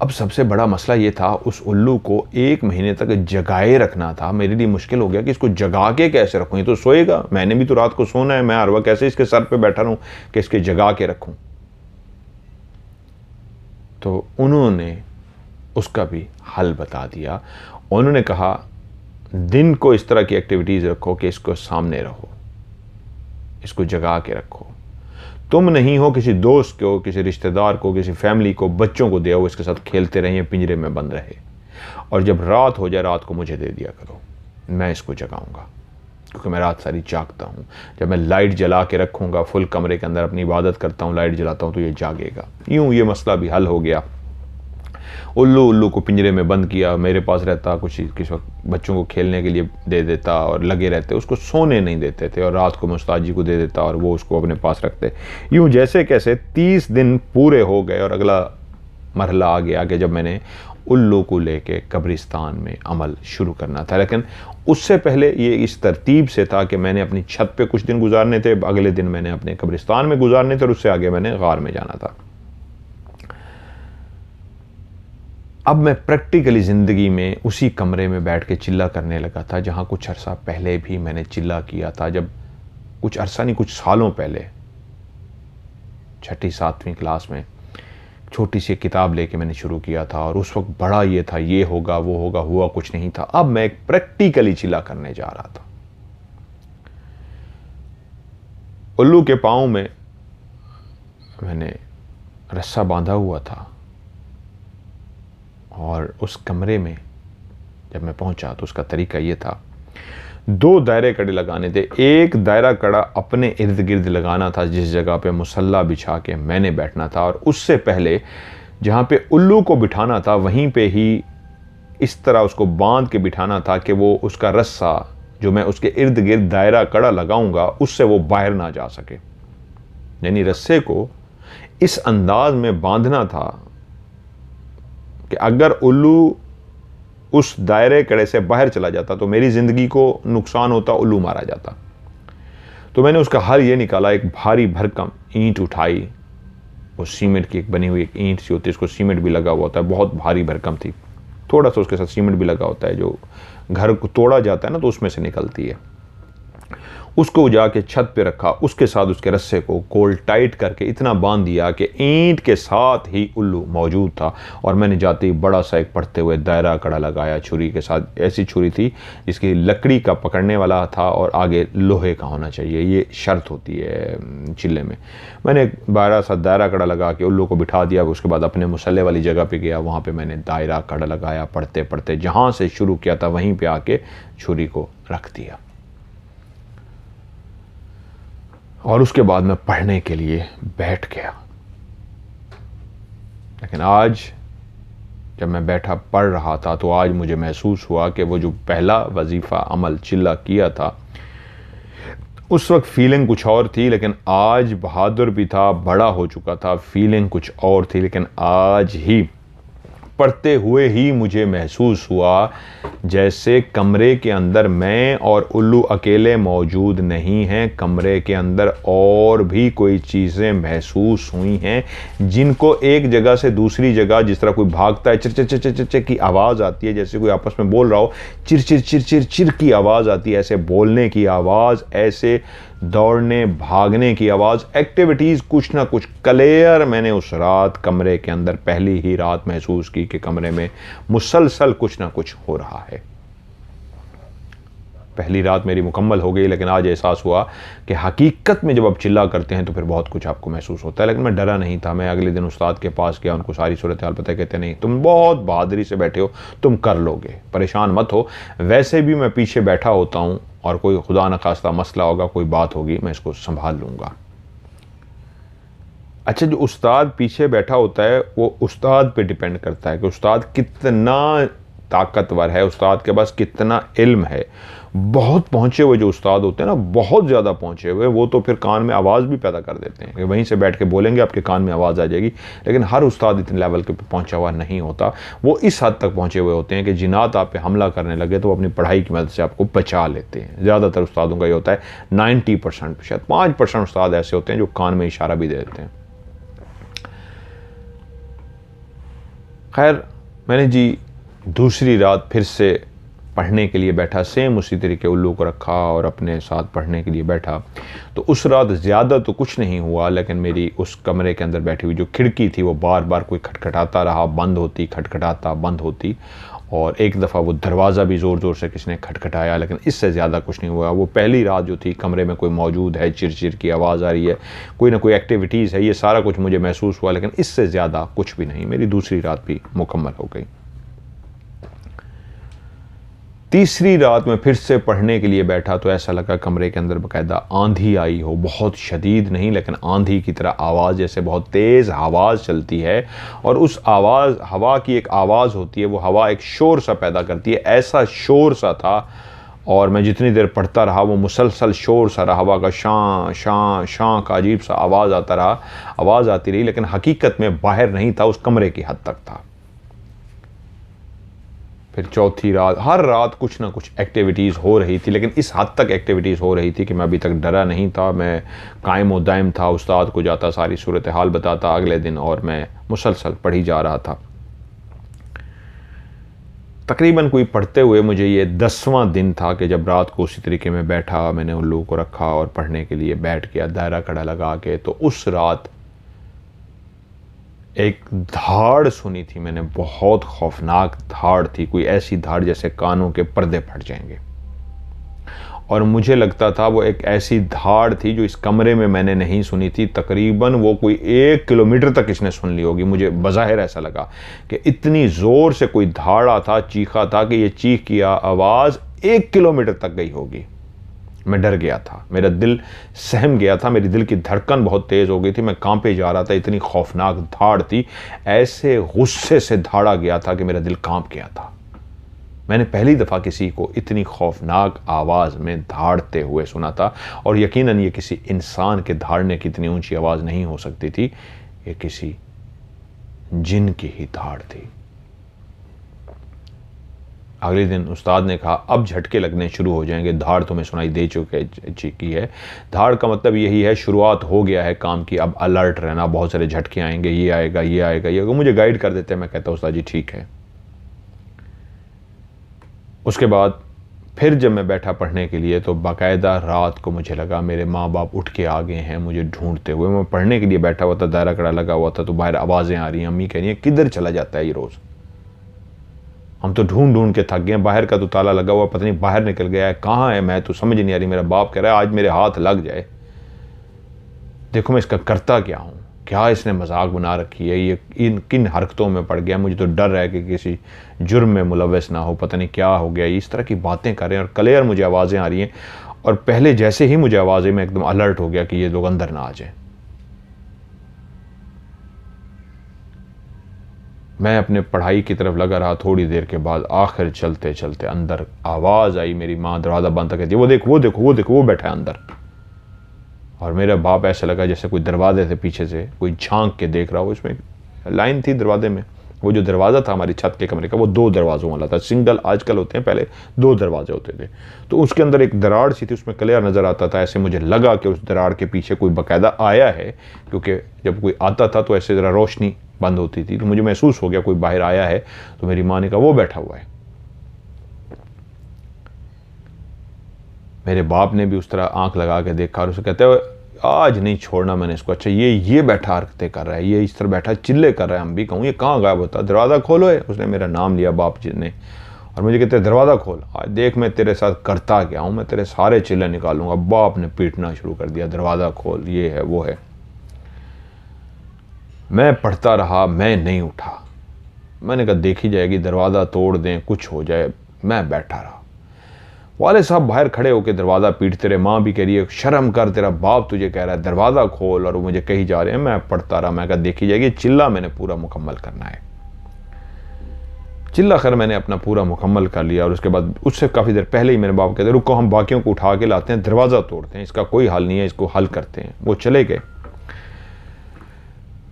अब सबसे बड़ा मसला ये था उस उल्लू को 1 महीने तक जगाए रखना था। मेरे लिए मुश्किल हो गया कि इसको जगा के कैसे रखूँ, ये तो सोएगा, मैंने भी तो रात को सोना है, मैं हर वक्त कैसे इसके सर पे बैठा रहूँ कि इसके जगा के रखूँ। तो उन्होंने उसका भी हल बता दिया। उन्होंने कहा दिन को इस तरह की एक्टिविटीज़ रखो कि इसको सामने रहो, इसको जगा के रखो। तुम नहीं हो, किसी दोस्त को, किसी रिश्तेदार को, किसी फैमिली को, बच्चों को दे, इसके साथ खेलते रहें, पिंजरे में बंद रहे और जब रात हो जाए रात को मुझे दे दिया करो, मैं इसको जगाऊंगा क्योंकि मैं रात सारी जागता हूँ। जब मैं लाइट जला के रखूँगा, फुल कमरे के अंदर अपनी इबादत करता हूँ, लाइट जलाता हूँ तो ये जागेगा। यूँ ये मसला भी हल हो गया। उल्लू को पिंजरे में बंद किया, मेरे पास रहता, कुछ किस वक्त बच्चों को खेलने के लिए दे देता और लगे रहते, उसको सोने नहीं देते थे और रात को मैं उस्ताद जी को दे देता और वो उसको अपने पास रखते। यूँ जैसे कैसे 30 दिन पूरे हो गए और अगला मरहला आ गया कि जब मैंने उल्लू को लेके कब्रिस्तान में अमल शुरू करना था। लेकिन उससे पहले ये इस तरतीब से था कि मैंने अपनी छत पे कुछ दिन गुजारने थे, अगले दिन मैंने अपने कब्रिस्तान में गुजारने थे और उससे आगे मैंने गार में जाना था। अब मैं प्रैक्टिकली ज़िंदगी में उसी कमरे में बैठ के चिल्ला करने लगा था जहाँ कुछ अरसा पहले भी मैंने चिल्ला किया था। जब कुछ अरसा नहीं, कुछ सालों पहले 6ठी-7वीं क्लास में छोटी सी किताब लेके मैंने शुरू किया था और उस वक्त बड़ा ये था, ये होगा वो होगा, हुआ कुछ नहीं था। अब मैं एक प्रैक्टिकली चिल्ला करने जा रहा था। उल्लू के पाँव में मैंने रस्सा बांधा हुआ था और उस कमरे में जब मैं पहुंचा तो उसका तरीका ये था, 2 दायरे कड़े लगाने थे। एक दायरा कड़ा अपने इर्द गिर्द लगाना था जिस जगह पे मुसल्ला बिछा के मैंने बैठना था और उससे पहले जहाँ पे उल्लू को बिठाना था वहीं पे ही इस तरह उसको बांध के बिठाना था कि वो उसका रस्सा जो मैं उसके इर्द गिर्द दायरा कड़ा लगाऊंगा उससे वो बाहर ना जा सके। यानी रस्से को इस अंदाज में बांधना था कि अगर उल्लू उस दायरे कड़े से बाहर चला जाता तो मेरी ज़िंदगी को नुकसान होता, उल्लू मारा जाता। तो मैंने उसका हल ये निकाला, एक भारी भरकम ईंट उठाई, वो सीमेंट की एक बनी हुई एक ईंट सी होती है, इसको सीमेंट भी लगा हुआ होता है, बहुत भारी भरकम थी, थोड़ा सा उसके साथ सीमेंट भी लगा होता है, जो घर को तोड़ा जाता है ना तो उसमें से निकलती है। उसको जाके छत पे रखा, उसके साथ उसके रस्से को गोल टाइट करके इतना बांध दिया कि ईंट के साथ ही उल्लू मौजूद था और मैंने जाते ही बड़ा सा एक पढ़ते हुए दायरा कड़ा लगाया छुरी के साथ। ऐसी छुरी थी जिसकी लकड़ी का पकड़ने वाला था और आगे लोहे का होना चाहिए, ये शर्त होती है चिल्ले में। मैंने बड़ा सा दायरा कड़ा लगा के उल्लू को बिठा दिया। उसके बाद अपने मुसल्ले वाली जगह पे गया, वहाँ पे मैंने दायरा कड़ा लगाया, पढ़ते पढ़ते जहाँ से शुरू किया था वहीं पे आके छुरी को रख दिया। और उसके बाद मैं पढ़ने के लिए बैठ गया। लेकिन आज जब मैं बैठा पढ़ रहा था तो आज मुझे महसूस हुआ कि वो जो पहला वजीफ़ा अमल चिल्ला किया था, उस वक्त फीलिंग कुछ और थी, लेकिन आज बहादुर भी था, बड़ा हो चुका था, फीलिंग कुछ और थी। लेकिन आज ही पढ़ते हुए ही मुझे महसूस हुआ जैसे कमरे के अंदर मैं और उल्लू अकेले मौजूद नहीं हैं, कमरे के अंदर और भी कोई चीज़ें महसूस हुई हैं जिनको एक जगह से दूसरी जगह, जिस तरह कोई भागता है चिर चिर चिर चिर चिर की आवाज़ आती है, जैसे कोई आपस में बोल रहा हो चिर चिर चिर चिर चिर की आवाज़ आती है, ऐसे बोलने की आवाज़, ऐसे दौड़ने भागने की आवाज़, एक्टिविटीज़ कुछ ना कुछ क्लियर मैंने उस रात कमरे के अंदर पहली ही रात महसूस की कि कमरे में मुसलसल कुछ ना कुछ हो रहा है। पहली रात मेरी मुकम्मल हो गई, लेकिन आज एहसास हुआ कि हकीकत में जब आप चिल्ला करते हैं तो फिर बहुत कुछ आपको महसूस होता है। लेकिन मैं डरा नहीं था। मैं अगले दिन उस्ताद के पास गया, उनको सारी सूरत हाल पता, कहते नहीं तुम बहुत बहादुरी से बैठे हो, तुम कर लोगे, परेशान मत हो। वैसे भी मैं पीछे बैठा होता हूँ और कोई खुदा न खास्ता मसला होगा, कोई बात होगी, मैं इसको संभाल लूँगा। अच्छा, जो उस्ताद पीछे बैठा होता है वो उस्ताद पे डिपेंड करता है कि उस्ताद कितना ताकतवर है, उस्ताद के पास कितना इल्म है। बहुत पहुँचे हुए जो उस्ताद होते हैं ना, बहुत ज़्यादा पहुँचे हुए, वो तो फिर कान में आवाज़ भी पैदा कर देते हैं कि वहीं से बैठ के बोलेंगे आपके कान में आवाज़ आ जाएगी। लेकिन हर उस्ताद इतने लेवल के पे पहुँचा हुआ नहीं होता। वो इस हद तक पहुँचे हुए होते हैं कि जिन्नात आप पे हमला करने लगे तो वो अपनी पढ़ाई की मदद से आपको बचा लेते हैं। ज़्यादातर उस्तादों का ये होता है, 90%, शायद 5% उस्ताद ऐसे होते हैं जो कान में इशारा भी दे देते हैं। खैर, मैंने जी दूसरी रात फिर से पढ़ने के लिए बैठा, सेम उसी तरीके उल्लू को रखा और अपने साथ पढ़ने के लिए बैठा। तो उस रात ज़्यादा तो कुछ नहीं हुआ, लेकिन मेरी उस कमरे के अंदर बैठी हुई जो खिड़की थी वो बार बार कोई खटखटाता रहा, बंद होती, खटखटाता, बंद होती। और एक दफ़ा वो दरवाज़ा भी ज़ोर ज़ोर से किसी ने खटखटाया, लेकिन इससे ज़्यादा कुछ नहीं हुआ। वो पहली रात जो थी, कमरे में कोई मौजूद है, चिरचिर की आवाज़ आ रही है, कोई ना कोई एक्टिविटीज़ है, ये सारा कुछ मुझे महसूस हुआ, लेकिन इससे ज़्यादा कुछ भी नहीं। मेरी दूसरी रात भी मुकम्मल हो गई। तीसरी रात में फिर से पढ़ने के लिए बैठा तो ऐसा लगा कमरे के अंदर बाकायदा आंधी आई हो, बहुत शदीद नहीं लेकिन आंधी की तरह आवाज़, जैसे बहुत तेज़ आवाज़ चलती है और उस आवाज़, हवा की एक आवाज़ होती है, वो हवा एक शोर सा पैदा करती है, ऐसा शोर सा था। और मैं जितनी देर पढ़ता रहा वो मुसलसल शोर सा रहा, हवा का शां शां शां का अजीब सा आवाज़ आता रहा, आवाज़ आती रही, लेकिन हकीकत में बाहर नहीं था, उस कमरे की हद तक था। फिर चौथी रात, हर रात कुछ ना कुछ एक्टिविटीज़ हो रही थी, लेकिन इस हद तक एक्टिविटीज़ हो रही थी कि मैं अभी तक डरा नहीं था। मैं कायम व दायम था, उस्ताद को जाता, सारी सूरत हाल बताता अगले दिन, और मैं मुसलसल पढ़ी जा रहा था। तकरीबन कोई पढ़ते हुए मुझे ये 10वां दिन था कि जब रात को उसी तरीके में बैठा, मैंने उन लोगों को रखा और पढ़ने के लिए बैठ गया दायरा कड़ा लगा के। तो उस रात एक धाड़ सुनी थी मैंने, बहुत खौफनाक धाड़ थी, कोई ऐसी धाड़ जैसे कानों के पर्दे फट जाएंगे। और मुझे लगता था वो एक ऐसी धाड़ थी जो इस कमरे में मैंने नहीं सुनी थी। तकरीबन वो कोई 1 किलोमीटर तक इसने सुन ली होगी। मुझे बज़ाहिर ऐसा लगा कि इतनी ज़ोर से कोई धाड़ा था, चीखा था कि ये चीख की आवाज़ 1 किलोमीटर तक गई होगी। मैं डर गया था, मेरा दिल सहम गया था, मेरी दिल की धड़कन बहुत तेज़ हो गई थी, मैं कांपे जा रहा था, इतनी खौफनाक धाड़ थी। ऐसे गुस्से से धाड़ा गया था कि मेरा दिल कांप गया था। मैंने पहली दफ़ा किसी को इतनी खौफनाक आवाज़ में धाड़ते हुए सुना था, और यकीनन ये किसी इंसान के धाड़ने की इतनी ऊंची आवाज़ नहीं हो सकती थी, ये किसी जिन की ही धाड़ थी। अगले दिन उस्ताद ने कहा अब झटके लगने शुरू हो जाएंगे, धाड़ तुम्हें सुनाई दे चुकी है। धाड़ का मतलब यही है शुरुआत हो गया है काम की, अब अलर्ट रहना, बहुत सारे झटके आएंगे, ये आएगा, ये आएगा, ये आएगा। मुझे गाइड कर देते हैं, मैं कहता उस्ताद जी ठीक है। उसके बाद फिर जब मैं बैठा पढ़ने के लिए तो बाकायदा रात को मुझे लगा मेरे माँ बाप उठ के आ गए हैं मुझे ढूंढते हुए। मैं पढ़ने के लिए बैठा हुआ था, दायरा कड़ा लगा हुआ था, तो बाहर आवाज़ें आ रही हैं, अम्मी कह रही हैं किधर चला जाता है ये रोज़, हम तो ढूंढ ढूंढ के थक गए, बाहर का तो ताला लगा हुआ, पता नहीं बाहर निकल गया है, कहाँ है, मैं तो समझ नहीं आ रही। मेरा बाप कह रहा है आज मेरे हाथ लग जाए, देखो मैं इसका करता क्या हूँ, क्या इसने मजाक बना रखी है, ये इन किन हरकतों में पड़ गया, मुझे तो डर है कि किसी जुर्म में मुलव्वस ना हो, पता नहीं क्या हो गया, इस तरह की बातें कर रहे हैं। और क्लियर मुझे आवाज़ें आ रही हैं और पहले जैसे ही मुझे आवाज़ आई मैं एकदम अलर्ट हो गया कि ये लोग अंदर ना आ जाएं। मैं अपने पढ़ाई की तरफ लगा रहा। थोड़ी देर के बाद आखिर चलते चलते अंदर आवाज़ आई। मेरी माँ दरवाज़ा बंद कर कहती है, वो देखो वो देखो वो देखो वो बैठा है अंदर। और मेरा बाप ऐसा लगा जैसे कोई दरवाजे से पीछे से कोई झांक के देख रहा हो। इसमें लाइन थी दरवाजे में। वो जो दरवाज़ा था हमारी छत के कमरे का वो 2 दरवाज़ों वाला था। सिंगल आजकल होते हैं, पहले 2 दरवाजे होते थे। तो उसके अंदर एक दरार सी थी, उसमें क्लियर नज़र आता था। ऐसे मुझे लगा कि उस दरार के पीछे कोई बाकायदा आया है, क्योंकि जब कोई आता था तो ऐसे ज़रा रोशनी बंद होती थी। तो मुझे महसूस हो गया कोई बाहर आया है। तो मेरी माँ ने कहा वो बैठा हुआ है। मेरे बाप ने भी उस तरह आंख लगा के देखा और उसे कहते हैं आज नहीं छोड़ना मैंने इसको। अच्छा ये बैठा हरकतें कर रहा है, ये इस तरह बैठा चिल्ले कर रहा है। हम भी कहूँ ये कहाँ गायब होता, दरवाज़ा खोलो है। उसने मेरा नाम लिया बाप जी ने और मुझे कहते हैं दरवाज़ा खोल, आज देख मैं तेरे साथ करता क्या हूँ, मैं तेरे सारे चिल्ले निकालूंगा। बाप ने पीटना शुरू कर दिया, दरवाज़ा खोल, ये है वो है। मैं पढ़ता रहा, मैं नहीं उठा। मैंने कहा देखी जाएगी, दरवाज़ा तोड़ दें, कुछ हो जाए। मैं बैठा रहा। वाले साहब बाहर खड़े होकर दरवाज़ा पीटते रहे। माँ भी कह रही है शर्म कर, तेरा बाप तुझे कह रहा है दरवाज़ा खोल, और वो मुझे कही जा रहे हैं। मैं पढ़ता रहा। मैं कहा देखी जाएगी, चिल्ला मैंने पूरा मुकम्मल करना है। चिल्ला खैर मैंने अपना पूरा मुकम्मल कर लिया। और उसके बाद उससे काफ़ी देर पहले ही मेरे बाप कहते रुको हम बाकियों को उठा के लाते हैं, दरवाज़ा तोड़ते हैं, इसका कोई हल नहीं है, इसको हल करते हैं। वो चले गए।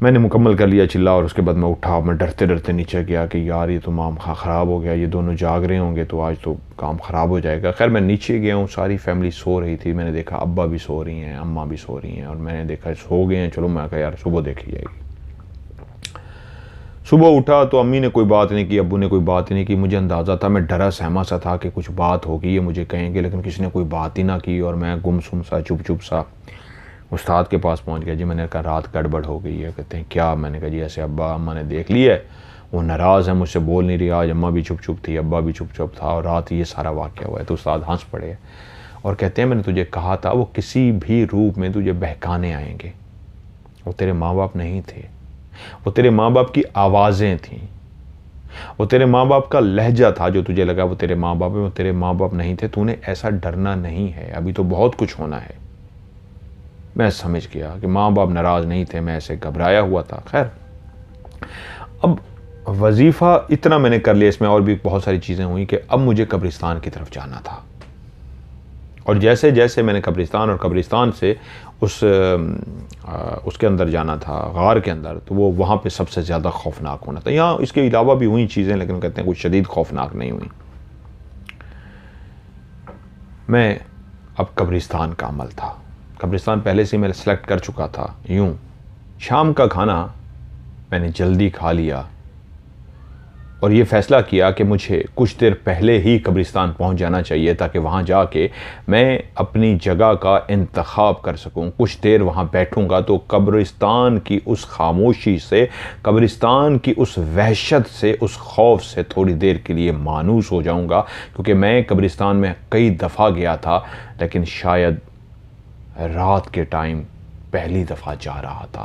मैंने मुकम्मल कर लिया चिल्ला। और उसके बाद मैं उठा। मैं डरते डरते नीचे गया कि यार ये तो माम ख़राब हो गया, ये दोनों जाग रहे होंगे तो आज तो काम ख़राब हो जाएगा। खैर मैं नीचे गया हूँ, सारी फैमिली सो रही थी। मैंने देखा अब्बा भी सो रही हैं, अम्मा भी सो रही हैं, और मैंने देखा सो गए हैं। चलो मैं कहा यार सुबह देखी जाएगी। सुबह उठा तो अम्मी ने कोई बात नहीं की, अब्बू ने कोई बात नहीं की। मुझे अंदाज़ा था, मैं डरा सहमा सा था कि कुछ बात होगी, ये मुझे कहेंगे, लेकिन किसी ने कोई बात ही ना की। और मैं गुमसुम सा चुप चुप सा उस्ताद के पास पहुंच गया। जी मैंने कहा रात गड़बड़ हो गई है। कहते हैं क्या? मैंने कहा जी ऐसे अब्बा अम्मा ने देख लिया है, वो नाराज़ है, मुझसे बोल नहीं रही। आज अम्मा भी चुप चुप थी, अब्बा भी चुप चुप था, और रात ये सारा वाक़या हुआ है। तो उस्ताद हंस पड़े और कहते हैं मैंने तुझे कहा था वो किसी भी रूप में तुझे बहकाने आएंगे। वो तेरे माँ बाप नहीं थे, वो तेरे माँ बाप की आवाज़ें थीं, वो तेरे माँ बाप का लहजा था जो तुझे लगा वो तेरे माँ बाप है। वो तेरे माँ बाप नहीं थे। तूने ऐसा डरना नहीं है, अभी तो बहुत कुछ होना है। मैं समझ गया कि माँ बाप नाराज़ नहीं थे, मैं ऐसे घबराया हुआ था। खैर अब वजीफ़ा इतना मैंने कर लिया, इसमें और भी बहुत सारी चीज़ें हुई कि अब मुझे कब्रिस्तान की तरफ जाना था। और जैसे जैसे मैंने कब्रिस्तान और कब्रिस्तान से उसके अंदर जाना था, गार के अंदर, तो वो वहाँ पे सबसे ज़्यादा खौफनाक होना था। यहाँ इसके अलावा भी हुई चीज़ें, लेकिन कहते हैं कुछ शदीद खौफनाक नहीं हुई। मैं अब कब्रिस्तान का अमल था। कब्रिस्तान पहले से मैं सेलेक्ट कर चुका था। यूँ शाम का खाना मैंने जल्दी खा लिया और ये फ़ैसला किया कि मुझे कुछ देर पहले ही कब्रिस्तान पहुंच जाना चाहिए, ताकि वहां जाके मैं अपनी जगह का इंतखाब कर सकूं। कुछ देर वहां बैठूंगा तो कब्रिस्तान की उस खामोशी से, कब्रिस्तान की उस वहशत से, उस खौफ से थोड़ी देर के लिए मानूस हो जाऊंगा। क्योंकि मैं कब्रिस्तान में कई दफ़ा गया था, लेकिन शायद रात के टाइम पहली दफ़ा जा रहा था।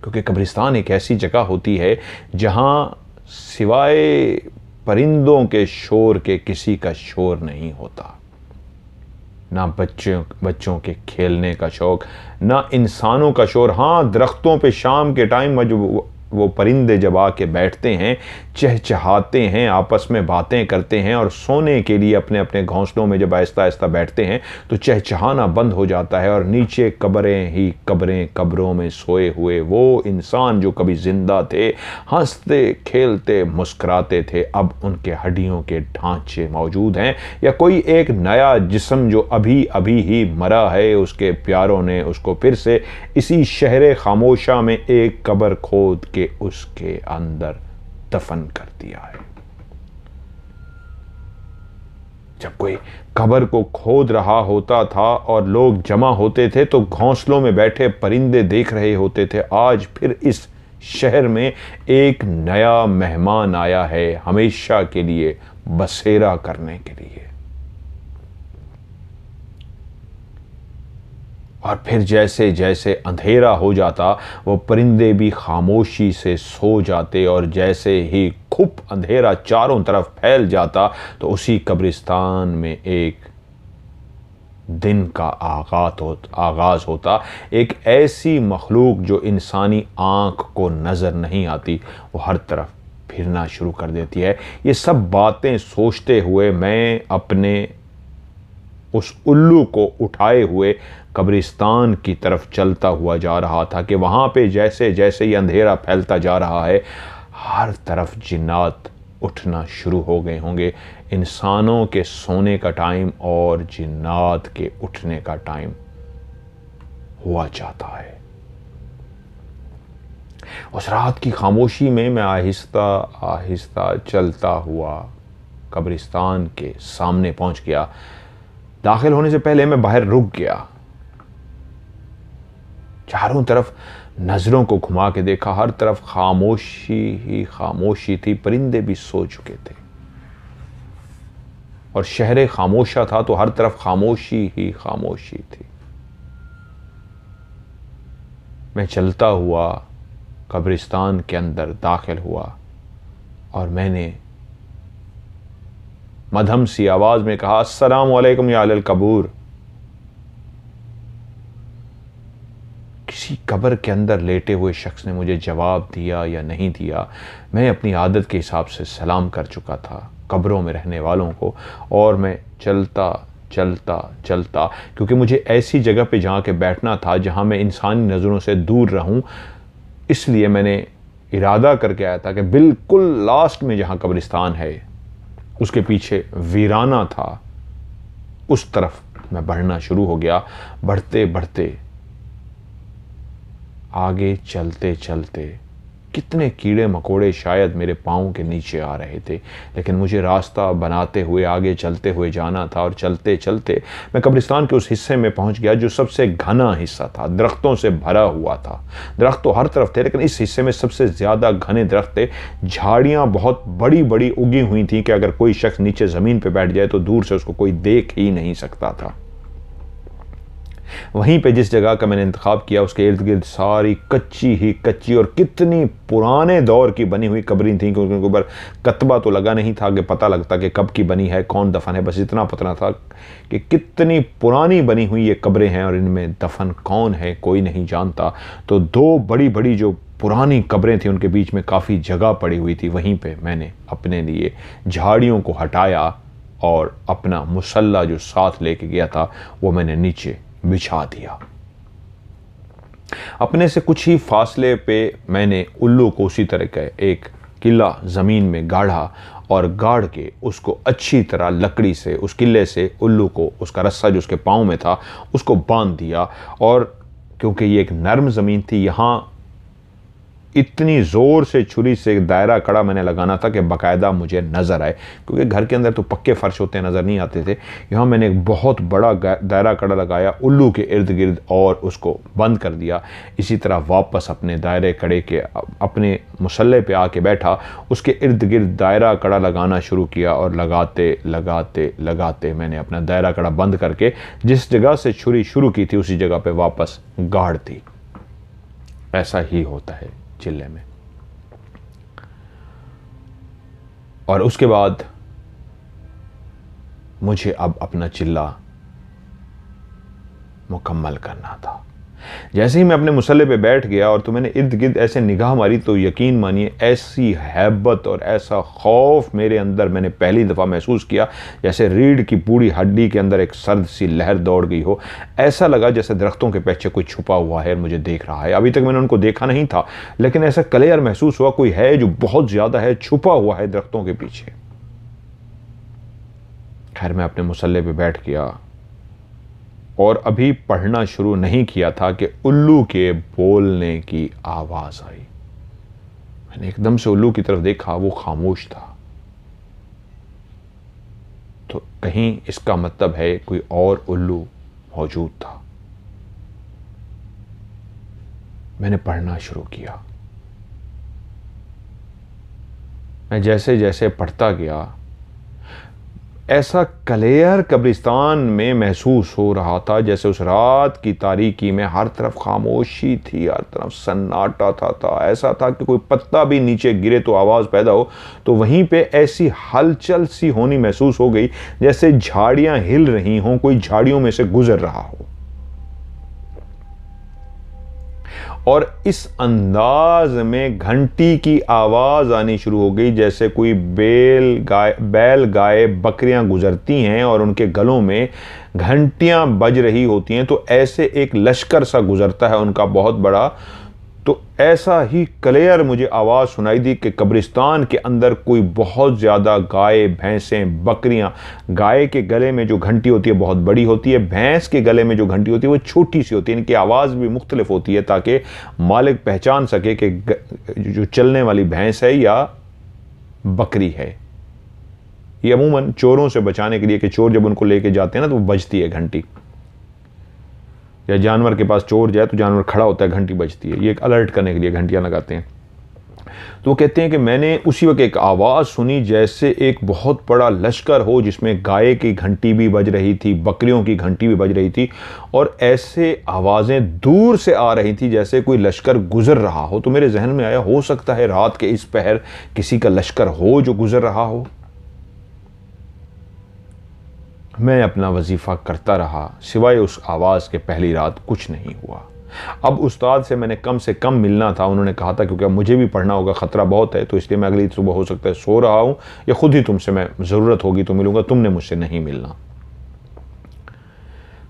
क्योंकि कब्रिस्तान एक ऐसी जगह होती है जहां सिवाय परिंदों के शोर के किसी का शोर नहीं होता, ना बच्चों के खेलने का शौक, ना इंसानों का शोर। हाँ, दरख्तों पे शाम के टाइम जो वो परिंदे जब आके बैठते हैं, चहचहाते हैं, आपस में बातें करते हैं, और सोने के लिए अपने अपने घोंसलों में जब आहिस्ता आहिस्ता बैठते हैं तो चहचहाना बंद हो जाता है, और नीचे कब्रें ही कब्रें, कब्रों में सोए हुए वो इंसान जो कभी जिंदा थे, हंसते खेलते मुस्कुराते थे, अब उनके हड्डियों के ढांचे मौजूद हैं, या कोई एक नया जिस्म जो अभी अभी ही मरा है, उसके प्यारों ने उसको फिर से इसी शहर खामोशा में एक कब्र खोद के उसके अंदर दफन कर दिया है। जब कोई कब्र को खोद रहा होता था और लोग जमा होते थे तो घोंसलों में बैठे परिंदे देख रहे होते थे। आज फिर इस शहर में एक नया मेहमान आया है, हमेशा के लिए बसेरा करने के लिए। और फिर जैसे जैसे अंधेरा हो जाता वो परिंदे भी खामोशी से सो जाते, और जैसे ही खूब अंधेरा चारों तरफ फैल जाता तो उसी कब्रिस्तान में एक दिन का आगाज़ होता। एक ऐसी मखलूक जो इंसानी आँख को नज़र नहीं आती, वो हर तरफ फिरना शुरू कर देती है। ये सब बातें सोचते हुए मैं अपने उस उल्लू को उठाए हुए कब्रिस्तान की तरफ चलता हुआ जा रहा था कि वहाँ पे जैसे जैसे ये अंधेरा फैलता जा रहा है, हर तरफ जिन्नात उठना शुरू हो गए होंगे। इंसानों के सोने का टाइम और जिन्नात के उठने का टाइम हुआ जाता है। उस रात की खामोशी में मैं आहिस्ता आहिस्ता चलता हुआ कब्रिस्तान के सामने पहुंच गया। दाखिल होने से पहले मैं बाहर रुक गया, चारों तरफ नजरों को घुमा के देखा। हर तरफ खामोशी ही खामोशी थी, परिंदे भी सो चुके थे और शहर खामोशा था, तो हर तरफ खामोशी ही खामोशी थी। मैं चलता हुआ कब्रिस्तान के अंदर दाखिल हुआ और मैंने मधम सी आवाज में कहा, अस्सलाम वालेकुम या अहल कबूर। किसी कब्र के अंदर लेटे हुए शख्स ने मुझे जवाब दिया या नहीं दिया, मैं अपनी आदत के हिसाब से सलाम कर चुका था कब्रों में रहने वालों को। और मैं चलता चलता चलता, क्योंकि मुझे ऐसी जगह पे जहाँ के बैठना था जहाँ मैं इंसानी नज़रों से दूर रहूँ, इसलिए मैंने इरादा करके आया था कि बिल्कुल लास्ट में जहाँ कब्रिस्तान है उसके पीछे वीराना था, उस तरफ मैं बढ़ना शुरू हो गया। बढ़ते बढ़ते आगे चलते चलते कितने कीड़े मकोड़े शायद मेरे पाँव के नीचे आ रहे थे, लेकिन मुझे रास्ता बनाते हुए आगे चलते हुए जाना था। और चलते चलते मैं कब्रिस्तान के उस हिस्से में पहुंच गया जो सबसे घना हिस्सा था, दरख्तों से भरा हुआ था। दरख्त तो हर तरफ थे, लेकिन इस हिस्से में सबसे ज़्यादा घने दरख्त थे। झाड़ियाँ बहुत बड़ी बड़ी उगी हुई थी कि अगर कोई शख्स नीचे ज़मीन पर बैठ जाए तो दूर से उसको कोई देख ही नहीं सकता था। वहीं पे जिस जगह का मैंने इंतखाब किया उसके इर्द गिर्द सारी कच्ची ही कच्ची और कितनी पुराने दौर की बनी हुई कब्रें थीं, क्योंकि उनके ऊपर कतबा तो लगा नहीं था कि पता लगता कि कब की बनी है, कौन दफन है। बस इतना पता था कि कितनी पुरानी बनी हुई ये कब्रें हैं और इनमें दफन कौन है कोई नहीं जानता। तो दो बड़ी बड़ी जो पुरानी कब्रें थी उनके बीच में काफ़ी जगह पड़ी हुई थी। वहीं पर मैंने अपने लिए झाड़ियों को हटाया और अपना मुसल्ला जो साथ लेके गया था वो मैंने नीचे बिछा दिया। अपने से कुछ ही फासले पे मैंने उल्लू को उसी तरह का एक किला ज़मीन में गाढ़ा और गाड़ के उसको अच्छी तरह लकड़ी से उस किले से उल्लू को उसका रस्सा जो उसके पाँव में था उसको बांध दिया। और क्योंकि ये एक नर्म ज़मीन थी, यहाँ इतनी ज़ोर से छुरी से दायरा कड़ा मैंने लगाना था कि बाकायदा मुझे नज़र आए, क्योंकि घर के अंदर तो पक्के फ़र्श होते हैं, नज़र नहीं आते थे। यहाँ मैंने एक बहुत बड़ा दायरा कड़ा लगाया उल्लू के इर्द गिर्द और उसको बंद कर दिया। इसी तरह वापस अपने दायरे कड़े के अपने मुसल्ले पे आके बैठा, उसके इर्द गिर्द दायरा कड़ा लगाना शुरू किया और लगाते लगाते लगाते मैंने अपना दायरा कड़ा बंद करके जिस जगह से छुरी शुरू की थी उसी जगह पर वापस गाड़ दी। ऐसा ही होता है चिल्ले में। और उसके बाद मुझे अब अपना चिल्ला मुकम्मल करना था। जैसे ही मैं अपने मुसल्ले पे बैठ गया और तो मैंने इर्द गिर्द ऐसे निगाह मारी तो यकीन मानिए ऐसी हैबत और ऐसा खौफ मेरे अंदर मैंने पहली दफ़ा महसूस किया, जैसे रीढ़ की पूरी हड्डी के अंदर एक सर्द सी लहर दौड़ गई हो। ऐसा लगा जैसे दरख्तों के पीछे कोई छुपा हुआ है और मुझे देख रहा है। अभी तक मैंने उनको देखा नहीं था, लेकिन ऐसा क्लियर महसूस हुआ कोई है जो बहुत ज़्यादा है, छुपा हुआ है दरख्तों के पीछे। खैर मैं अपने मुसल्ले पे बैठ गया और अभी पढ़ना शुरू नहीं किया था कि उल्लू के बोलने की आवाज़ आई। मैंने एकदम से उल्लू की तरफ देखा, वो खामोश था। तो कहीं इसका मतलब है कोई और उल्लू मौजूद था। मैंने पढ़ना शुरू किया। मैं जैसे जैसे पढ़ता गया ऐसा क्लियर कब्रिस्तान में महसूस हो रहा था जैसे उस रात की तारीकी में हर तरफ खामोशी थी, हर तरफ सन्नाटा था। ऐसा था कि कोई पत्ता भी नीचे गिरे तो आवाज़ पैदा हो, तो वहीं पे ऐसी हलचल सी होनी महसूस हो गई जैसे झाड़ियां हिल रही हों, कोई झाड़ियों में से गुजर रहा हो। और इस अंदाज में घंटी की आवाज आनी शुरू हो गई जैसे कोई बैल गाय बकरियां गुजरती हैं और उनके गलों में घंटियां बज रही होती हैं, तो ऐसे एक लश्कर सा गुजरता है उनका बहुत बड़ा। तो ऐसा ही क्लियर मुझे आवाज़ सुनाई दी कि कब्रिस्तान के अंदर कोई बहुत ज़्यादा गाय भैंसें बकरियां, गाय के गले में जो घंटी होती है बहुत बड़ी होती है, भैंस के गले में जो घंटी होती है वो छोटी सी होती है। इनकी आवाज़ भी मुख्तलिफ होती है ताकि मालिक पहचान सके कि जो चलने वाली भैंस है या बकरी है। ये अमूमन चोरों से बचाने के लिए कि चोर जब उनको लेके जाते हैं ना तो वो बजती है घंटी, या जानवर के पास चोर जाए तो जानवर खड़ा होता है, घंटी बजती है। ये एक अलर्ट करने के लिए घंटियां लगाते हैं। तो वो कहते हैं कि मैंने उसी वक्त एक आवाज़ सुनी जैसे एक बहुत बड़ा लश्कर हो जिसमें गाय की घंटी भी बज रही थी, बकरियों की घंटी भी बज रही थी, और ऐसे आवाज़ें दूर से आ रही थी जैसे कोई लश्कर गुजर रहा हो। तो मेरे जहन में आया, हो सकता है रात के इस पहर किसी का लश्कर हो जो गुजर रहा हो। मैं अपना वजीफ़ा करता रहा, सिवाय उस आवाज़ के पहली रात कुछ नहीं हुआ। अब उस्ताद से कम कम मिलना था। उन्होंने कहा था क्योंकि अब मुझे भी पढ़ना होगा, ख़तरा बहुत है, तो इसलिए मैं अगली सुबह हो सकता है सो रहा हूँ या खुद ही तुमसे मैं ज़रूरत होगी तो मिलूँगा, तुमने मुझसे नहीं मिलना।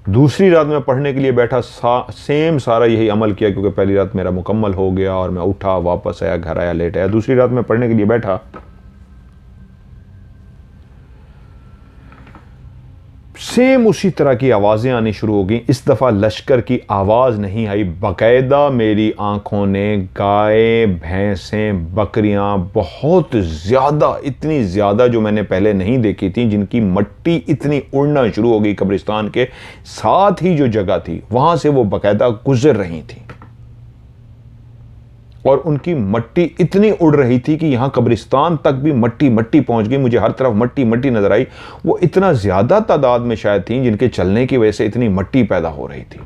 दूसरी रात मैं पढ़ने के लिए बैठा, सेम सारा यही अमल किया क्योंकि पहली रात मेरा मुकम्मल हो गया और मैं उठा, वापस आया, घर आया, लेट आया। दूसरी रात मैं पढ़ने के लिए बैठा, सेम उसी तरह की आवाज़ें आनी शुरू हो गई। इस दफ़ा लश्कर की आवाज़ नहीं आई, बाकायदा मेरी आंखों ने गाय भैंसें बकरियां बहुत ज़्यादा, इतनी ज़्यादा जो मैंने पहले नहीं देखी थी, जिनकी मट्टी इतनी उड़ना शुरू हो गई कब्रिस्तान के साथ ही जो जगह थी वहाँ से वो बाकायदा गुजर रही थी, और उनकी मट्टी इतनी उड़ रही थी कि यहां कब्रिस्तान तक भी मट्टी मट्टी पहुंच गई। मुझे हर तरफ मट्टी मट्टी नजर आई। वो इतना ज्यादा तादाद में शायद थी जिनके चलने की वजह से इतनी मट्टी पैदा हो रही थी,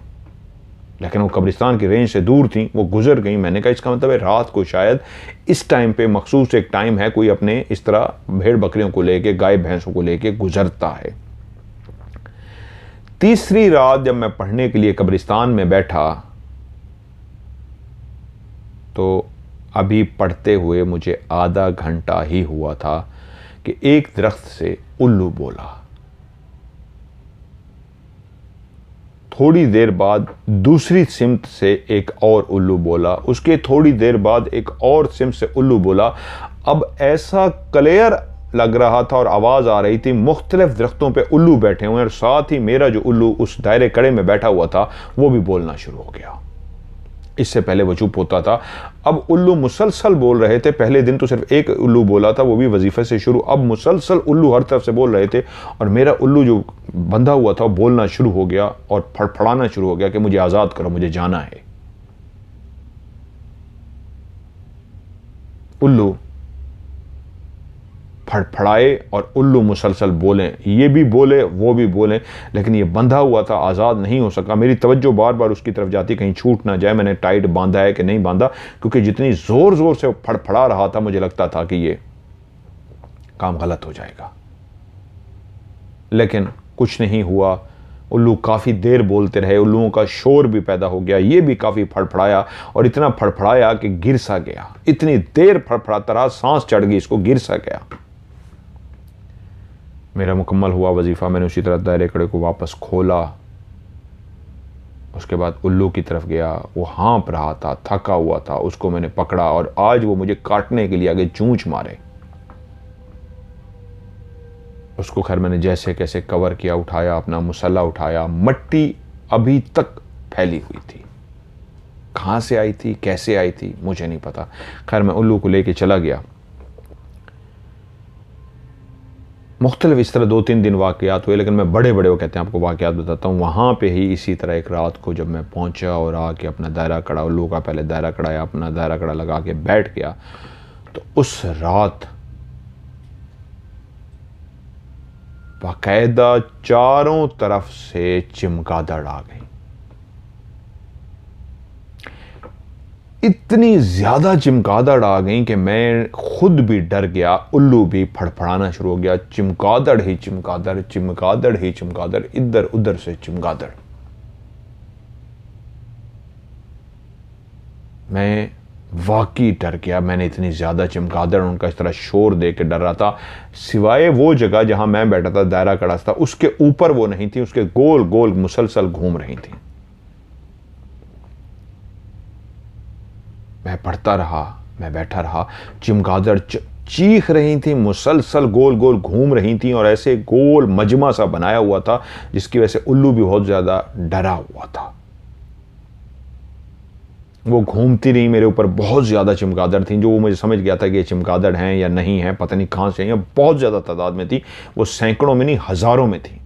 लेकिन वो कब्रिस्तान की रेंज से दूर थी, वो गुजर गई। मैंने कहा इसका मतलब है रात को शायद इस टाइम पे मखसूस एक टाइम है, कोई अपने इस तरह भेड़ बकरियों को लेके, गाय भैंसों को लेके गुजरता है। तीसरी रात जब मैं पढ़ने के लिए कब्रिस्तान में बैठा तो अभी पढ़ते हुए मुझे आधा घंटा ही हुआ था कि एक दरख्त से उल्लू बोला। थोड़ी देर बाद दूसरी सिमत से एक और उल्लू बोला, उसके थोड़ी देर बाद एक और सिमत से उल्लू बोला। अब ऐसा क्लियर लग रहा था और आवाज़ आ रही थी, मुख्तलिफ दरख्तों पे उल्लू बैठे हुए हैं और साथ ही मेरा जो उल्लू उस दायरे कड़े में बैठा हुआ था वो भी बोलना शुरू हो गया। इससे पहले वो चुप होता था, अब उल्लू मुसलसल बोल रहे थे। पहले दिन तो सिर्फ एक उल्लू बोला था, वो भी वजीफे से शुरू। अब मुसलसल उल्लू हर तरफ से बोल रहे थे और मेरा उल्लू जो बंधा हुआ था वो बोलना शुरू हो गया और फड़फड़ाना शुरू हो गया कि मुझे आज़ाद करो, मुझे जाना है। उल्लू फड़फड़ाए और उल्लू मुसलसल बोले, ये भी बोले वो भी बोले, लेकिन ये बंधा हुआ था, आज़ाद नहीं हो सका। मेरी तवज्जो बार बार उसकी तरफ जाती कहीं छूट ना जाए, मैंने टाइट बांधा है कि नहीं बांधा, क्योंकि जितनी ज़ोर ज़ोर से फड़फड़ा रहा था मुझे लगता था कि ये काम गलत हो जाएगा, लेकिन कुछ नहीं हुआ। उल्लू काफ़ी देर बोलते रहे, उल्लुओं का शोर भी पैदा हो गया, ये भी काफ़ी फड़फड़ाया और इतना फड़फड़ाया कि गिर सा गया। इतनी देर फड़फड़ाता रहा, सांस चढ़ गई इसको, गिर सा गया। मेरा मुकम्मल हुआ वजीफ़ा, मैंने उसी तरह दायरे कड़े को वापस खोला। उसके बाद उल्लू की तरफ गया, वो हाँप रहा था, थका हुआ था, उसको मैंने पकड़ा और आज वो मुझे काटने के लिए आगे चूंच मारे। उसको खैर मैंने जैसे कैसे कवर किया, उठाया, अपना मुसल्ला उठाया। मट्टी अभी तक फैली हुई थी, कहाँ से आई थी, कैसे आई थी, मुझे नहीं पता। खैर मैं उल्लू को लेके चला गया। मुख्तलिफ इस तरह 2-3 दिन वाक़यात हुए, लेकिन मैं बड़े बड़े वो कहते हैं आपको वाक़यात बताता हूँ। वहाँ पे ही इसी तरह एक रात को जब मैं पहुँचा और आके अपना दायरा कड़ा, उल्लू का पहले दायरा कड़ाया, अपना दायरा कड़ा लगा के बैठ गया, तो उस रात बाकायदा चारों तरफ से चमगादड़ आ गई। इतनी ज्यादा चमगादड़ आ गई कि मैं खुद भी डर गया, उल्लू भी फड़फड़ाना शुरू हो गया। चमगादड़ ही चमगादड़, चमगादड़ ही चमगादड़, इधर उधर से चमगादड़। मैं वाकई डर गया। मैंने इतनी ज्यादा चमगादड़, उनका इस तरह शोर दे के डर रहा था। सिवाय वो जगह जहां मैं बैठा था, दायरा कड़ा था, उसके ऊपर वो नहीं थी, उसके गोल गोल मुसलसल घूम रही थी। मैं पढ़ता रहा, मैं बैठा रहा। चमगादड़ चीख रही थी, मुसलसल गोल गोल घूम रही थी, और ऐसे गोल मजमा सा बनाया हुआ था जिसकी वजह से उल्लू भी बहुत ज्यादा डरा हुआ था। वो घूमती रही मेरे ऊपर। बहुत ज्यादा चमगादड़ थी, जो वो मुझे समझ गया था कि ये चमगादड़ हैं या नहीं है, पता नहीं कहां से हैं। बहुत ज्यादा तादाद में थी, वो सैकड़ों में नहीं हजारों में थी।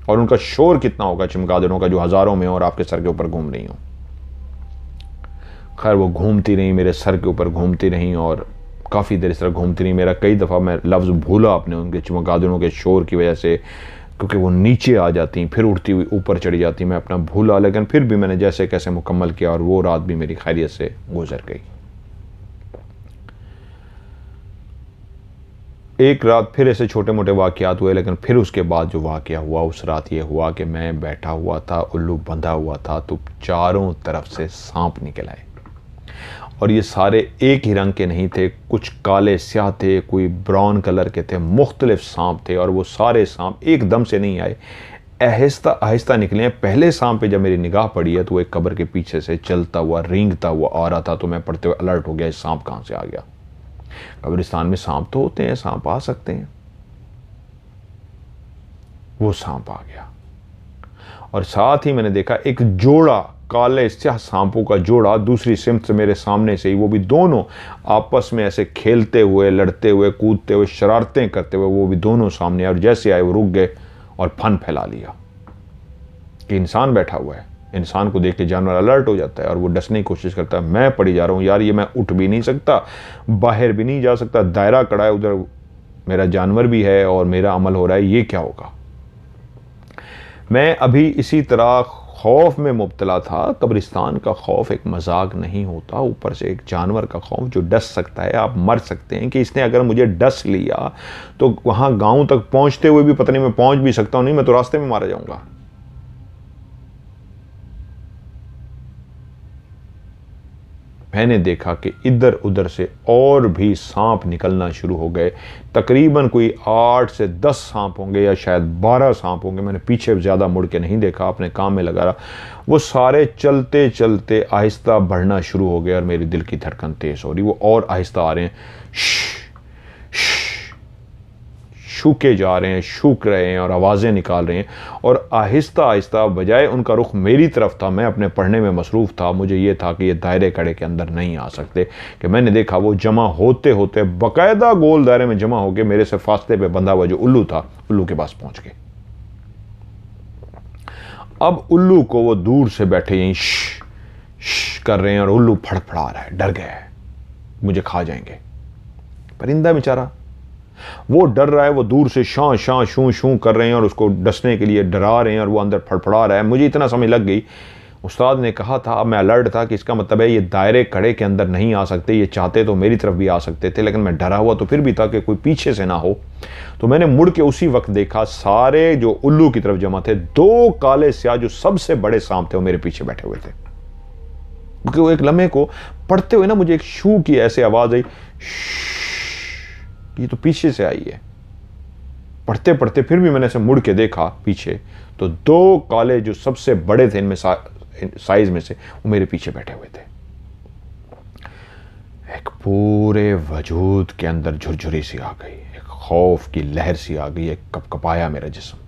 और उनका शोर कितना होगा चमगादड़ों का, जो हजारों में और आपके सर के ऊपर घूम रही हो। खैर वो घूमती रही, मेरे सर के ऊपर घूमती रही और काफ़ी देर इस तरह घूमती रही। मेरा कई दफ़ा मैं लफ्ज़ भूला अपने, उनके चमगादड़ों के शोर की वजह से, क्योंकि वो नीचे आ जाती फिर उड़ती हुई ऊपर चढ़ी जाती। मैं अपना भूला, लेकिन फिर भी मैंने जैसे कैसे मुकम्मल किया और वो रात भी मेरी खैरियत से गुजर गई। एक रात फिर ऐसे छोटे मोटे वाक़यात हुए, लेकिन फिर उसके बाद जो वाक़या हुआ उस रात ये हुआ कि मैं बैठा हुआ था, उल्लू बंधा हुआ था, तो चारों तरफ से सांप निकल आए। और ये सारे एक ही रंग के नहीं थे, कुछ काले स्याह थे, कोई ब्राउन कलर के थे, मुख्तलिफ सांप थे। और वो सारे सांप एकदम से नहीं आए, आहिस्ता आहिस्ता निकले हैं। पहले सांप पे जब मेरी निगाह पड़ी है तो वो एक कब्र के पीछे से चलता हुआ, रेंगता हुआ आ रहा था। तो मैं पढ़ते हुए अलर्ट हो गया, इस सांप कहाँ से आ गया। कब्रिस्तान में सांप तो होते हैं, सांप आ सकते हैं। वो सांप आ गया और साथ ही मैंने देखा एक जोड़ा, काले स्याह सांपों का जोड़ा दूसरी सिमत से मेरे सामने से ही, वो भी दोनों आपस में ऐसे खेलते हुए, लड़ते हुए, कूदते हुए, शरारतें करते हुए, वो भी दोनों सामने। और जैसे आए वो रुक गए और फन फैला लिया कि इंसान बैठा हुआ है। इंसान को देख के जानवर अलर्ट हो जाता है और वो डसने की कोशिश करता है। मैं पड़ी जा रहा हूँ, यार ये मैं उठ भी नहीं सकता, बाहर भी नहीं जा सकता, दायरा कड़ा है, उधर मेरा जानवर भी है और मेरा अमल हो रहा है, ये क्या होगा। मैं अभी इसी तरह खौफ में मुब्तला था। कब्रिस्तान का खौफ एक मजाक नहीं होता, ऊपर से एक जानवर का खौफ जो डस सकता है, आप मर सकते हैं। कि इसने अगर मुझे डस लिया तो वहां गांव तक पहुंचते हुए भी पता नहीं मैं पहुंच भी सकता हूं, नहीं मैं तो रास्ते में मारा जाऊंगा। मैंने देखा कि इधर उधर से और भी सांप निकलना शुरू हो गए। तकरीबन कोई 8 से 10 सांप होंगे या शायद 12 सांप होंगे। मैंने पीछे ज़्यादा मुड़ के नहीं देखा, अपने काम में लगा रहा। वो सारे चलते चलते आहिस्ता बढ़ना शुरू हो गए और मेरी दिल की धड़कन तेज़ हो रही। वो और आहिस्ता आ रहे हैं, शूके जा रहे हैं, शूक रहे हैं और आवाज़ें निकाल रहे हैं। और आहिस्ता आहिस्ता, बजाय उनका रुख मेरी तरफ था, मैं अपने पढ़ने में मसरूफ़ था। मुझे ये था कि ये दायरे कड़े के अंदर नहीं आ सकते। कि मैंने देखा वो जमा होते होते बाकायदा गोल दायरे में जमा होकर मेरे से फासले पे बंधा हुआ जो उल्लू था, उल्लू के पास पहुंच गए। अब उल्लू को वो दूर से बैठे यहीं कर रहे हैं और उल्लू फड़फड़ा रहा है, डर गया है मुझे खा जाएंगे। परिंदा बेचारा वो डर रहा है, वो दूर से शां शां शूं शूं कर रहे हैं और उसको डसने के लिए डरा रहे हैं और वो अंदर फड़फड़ा रहा है। मुझे इतना समझ लग गई, उस्ताद ने कहा था, अब मैं अलर्ट था कि इसका मतलब है ये दायरे कड़े के अंदर नहीं आ सकते। ये चाहते तो मेरी तरफ भी आ सकते थे, लेकिन मैं डरा हुआ तो फिर भी था कि कोई पीछे से ना हो। तो मैंने मुड़ के उसी वक्त देखा, सारे जो उल्लू की तरफ जमा थे, 2 काले स्याह जो सबसे बड़े सांप थे वो मेरे पीछे बैठे हुए थे। क्योंकि वो एक लम्हे को पढ़ते हुए ना मुझे एक शू की ऐसे आवाज आई, ये तो पीछे से आई है। पढ़ते पढ़ते फिर भी मैंने ऐसे मुड़ के देखा पीछे, तो 2 काले जो सबसे बड़े थे इनमें साइज में से, वो मेरे पीछे बैठे हुए थे। एक पूरे वजूद के अंदर झुरझुरी सी आ गई, एक खौफ की लहर सी आ गई, एक कपकपाया मेरा जिस्म।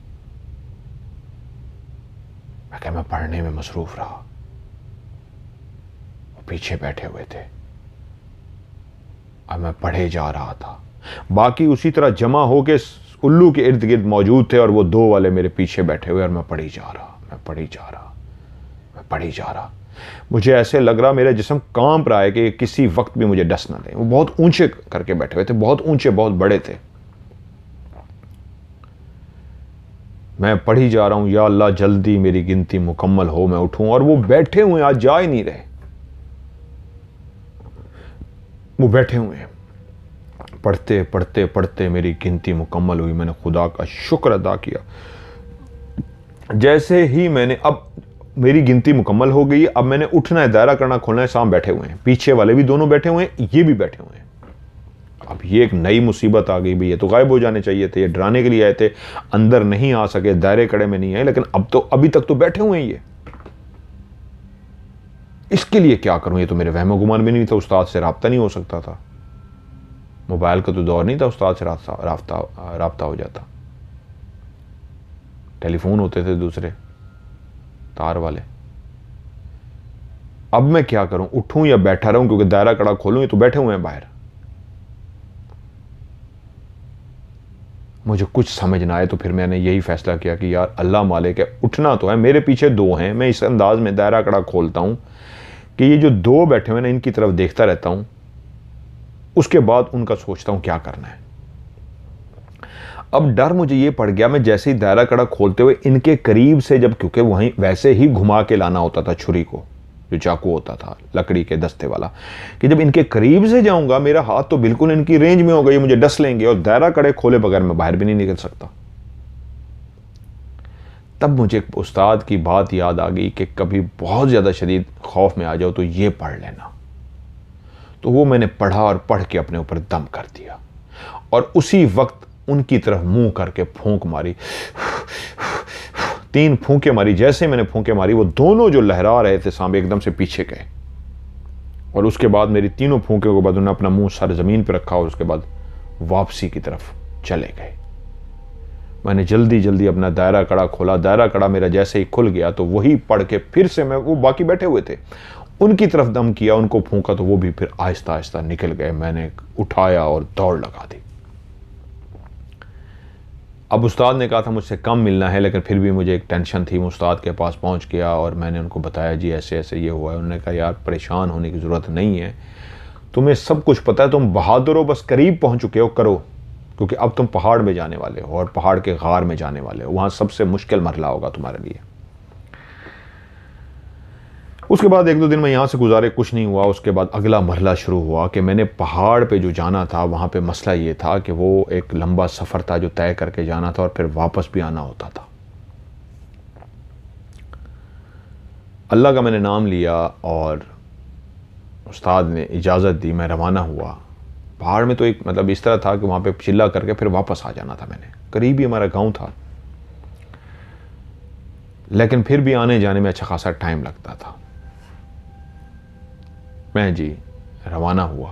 मैं पढ़ने में मसरूफ रहा, वो पीछे बैठे हुए थे और मैं पढ़े जा रहा था। बाकी उसी तरह जमा होके उल्लू के इर्द गिर्द मौजूद थे और वो 2 वाले मेरे पीछे बैठे हुए और मैं पढ़ी जा रहा, मैं पढ़ी जा रहा, मैं पढ़ी जा रहा। मुझे ऐसे लग रहा मेरा जिस्म कांप रहा है कि किसी वक्त भी मुझे डस ना दें। वो बहुत ऊंचे करके बैठे हुए थे, बहुत ऊंचे, बहुत बड़े थे। मैं पढ़ी जा रहा हूँ, या अल्लाह जल्दी मेरी गिनती मुकम्मल हो, मैं उठूँ। और वो बैठे हुए, आज जा ही नहीं रहे, वो बैठे हुए हैं। पढ़ते पढ़ते पढ़ते मेरी गिनती मुकम्मल हुई, मैंने खुदा का शुक्र अदा किया। जैसे ही मैंने, अब मेरी गिनती मुकम्मल हो गई, अब मैंने उठना है, दायरा करना, खोलना है, सामने बैठे हुए हैं, पीछे वाले भी दोनों बैठे हुए हैं, ये भी बैठे हुए हैं। अब ये एक नई मुसीबत आ गई भाई, ये तो गायब हो जाने चाहिए थे, ये डराने के लिए आए थे, अंदर नहीं आ सके, दायरे कड़े में नहीं आए, लेकिन अब तो अभी तक तो बैठे हुए हैं ये। इसके लिए क्या करूं? ये तो मेरे वहम गुमान भी नहीं था, उस्ताद से राब्ता नहीं हो सकता था, मोबाइल का तो दौर नहीं था उस्ताद से राब्ता हो जाता, टेलीफोन होते थे दूसरे तार वाले। अब मैं क्या करूं? उठूं या बैठा रहूं? क्योंकि दायरा कड़ा खोलूं, ये तो बैठे हुए हैं बाहर। मुझे कुछ समझ ना आए तो फिर मैंने यही फैसला किया कि यार अल्लाह मालिक है, उठना तो है, मेरे पीछे दो हैं, मैं इस अंदाज में दायरा कड़ा खोलता हूं कि ये जो दो बैठे हुए ना, इनकी तरफ देखता रहता हूं, उसके बाद उनका सोचता हूं क्या करना है। अब डर मुझे ये पड़ गया, मैं जैसे ही दायरा कड़ा खोलते हुए इनके करीब से, जब, क्योंकि वहीं वैसे ही घुमा के लाना होता था छुरी को, जो चाकू होता था लकड़ी के दस्ते वाला, कि जब इनके करीब से जाऊंगा मेरा हाथ तो बिल्कुल इनकी रेंज में होगा, ये मुझे डस लेंगे, और दायरा कड़े खोले बगैर मैं बाहर भी नहीं निकल सकता। तब मुझे उस्ताद की बात याद आ गई कि कभी बहुत ज़्यादा शदीद खौफ में आ जाओ तो ये पढ़ लेना। तो वो मैंने पढ़ा और पढ़ के अपने ऊपर दम कर दिया, और उसी वक्त उनकी तरफ मुंह करके फूंक मारी, 3 फूंके मारी। जैसे मैंने फूंके मारी, वो दोनों जो लहरा रहे थे सांबे एकदम से पीछे गए, और उसके बाद मेरी तीनों फूंके के बाद उन्होंने अपना मुंह सर जमीन पर रखा, और उसके बाद वापसी की तरफ चले गए। मैंने जल्दी जल्दी अपना दायरा कड़ा खोला, दायरा कड़ा मेरा जैसे ही खुल गया तो वही पढ़ के फिर से मैं, वो बाकी बैठे हुए थे, उनकी तरफ दम किया, उनको फूंका, तो वो भी फिर आहिस्ता आहिस्ता निकल गए। मैंने उठाया और दौड़ लगा दी। अब उस्ताद ने कहा था मुझसे कम मिलना है, लेकिन फिर भी मुझे एक टेंशन थी। मैं उस्ताद के पास पहुंच गया और मैंने उनको बताया जी ऐसे ऐसे ये हुआ है। उन्होंने कहा यार परेशान होने की ज़रूरत नहीं है, तुम्हें सब कुछ पता है, तुम बहादुर हो, बस करीब पहुंच चुके हो, करो, क्योंकि अब तुम पहाड़ में जाने वाले हो, और पहाड़ के गार में जाने वाले हो, वहाँ सबसे मुश्किल मरला होगा तुम्हारे लिए। उसके बाद 1-2 दिन मैं यहाँ से गुजारे, कुछ नहीं हुआ। उसके बाद अगला मरहला शुरू हुआ कि मैंने पहाड़ पे जो जाना था, वहाँ पे मसला ये था कि वो एक लंबा सफ़र था जो तय करके जाना था, और फिर वापस भी आना होता था। अल्लाह का मैंने नाम लिया और उस्ताद ने इजाज़त दी, मैं रवाना हुआ। पहाड़ में तो एक मतलब इस तरह था कि वहाँ पे चिल्ला करके फिर वापस आ जाना था। मैंने, करीब ही हमारा गाँव था, लेकिन फिर भी आने जाने में अच्छा खासा टाइम लगता था। मैं जी रवाना हुआ,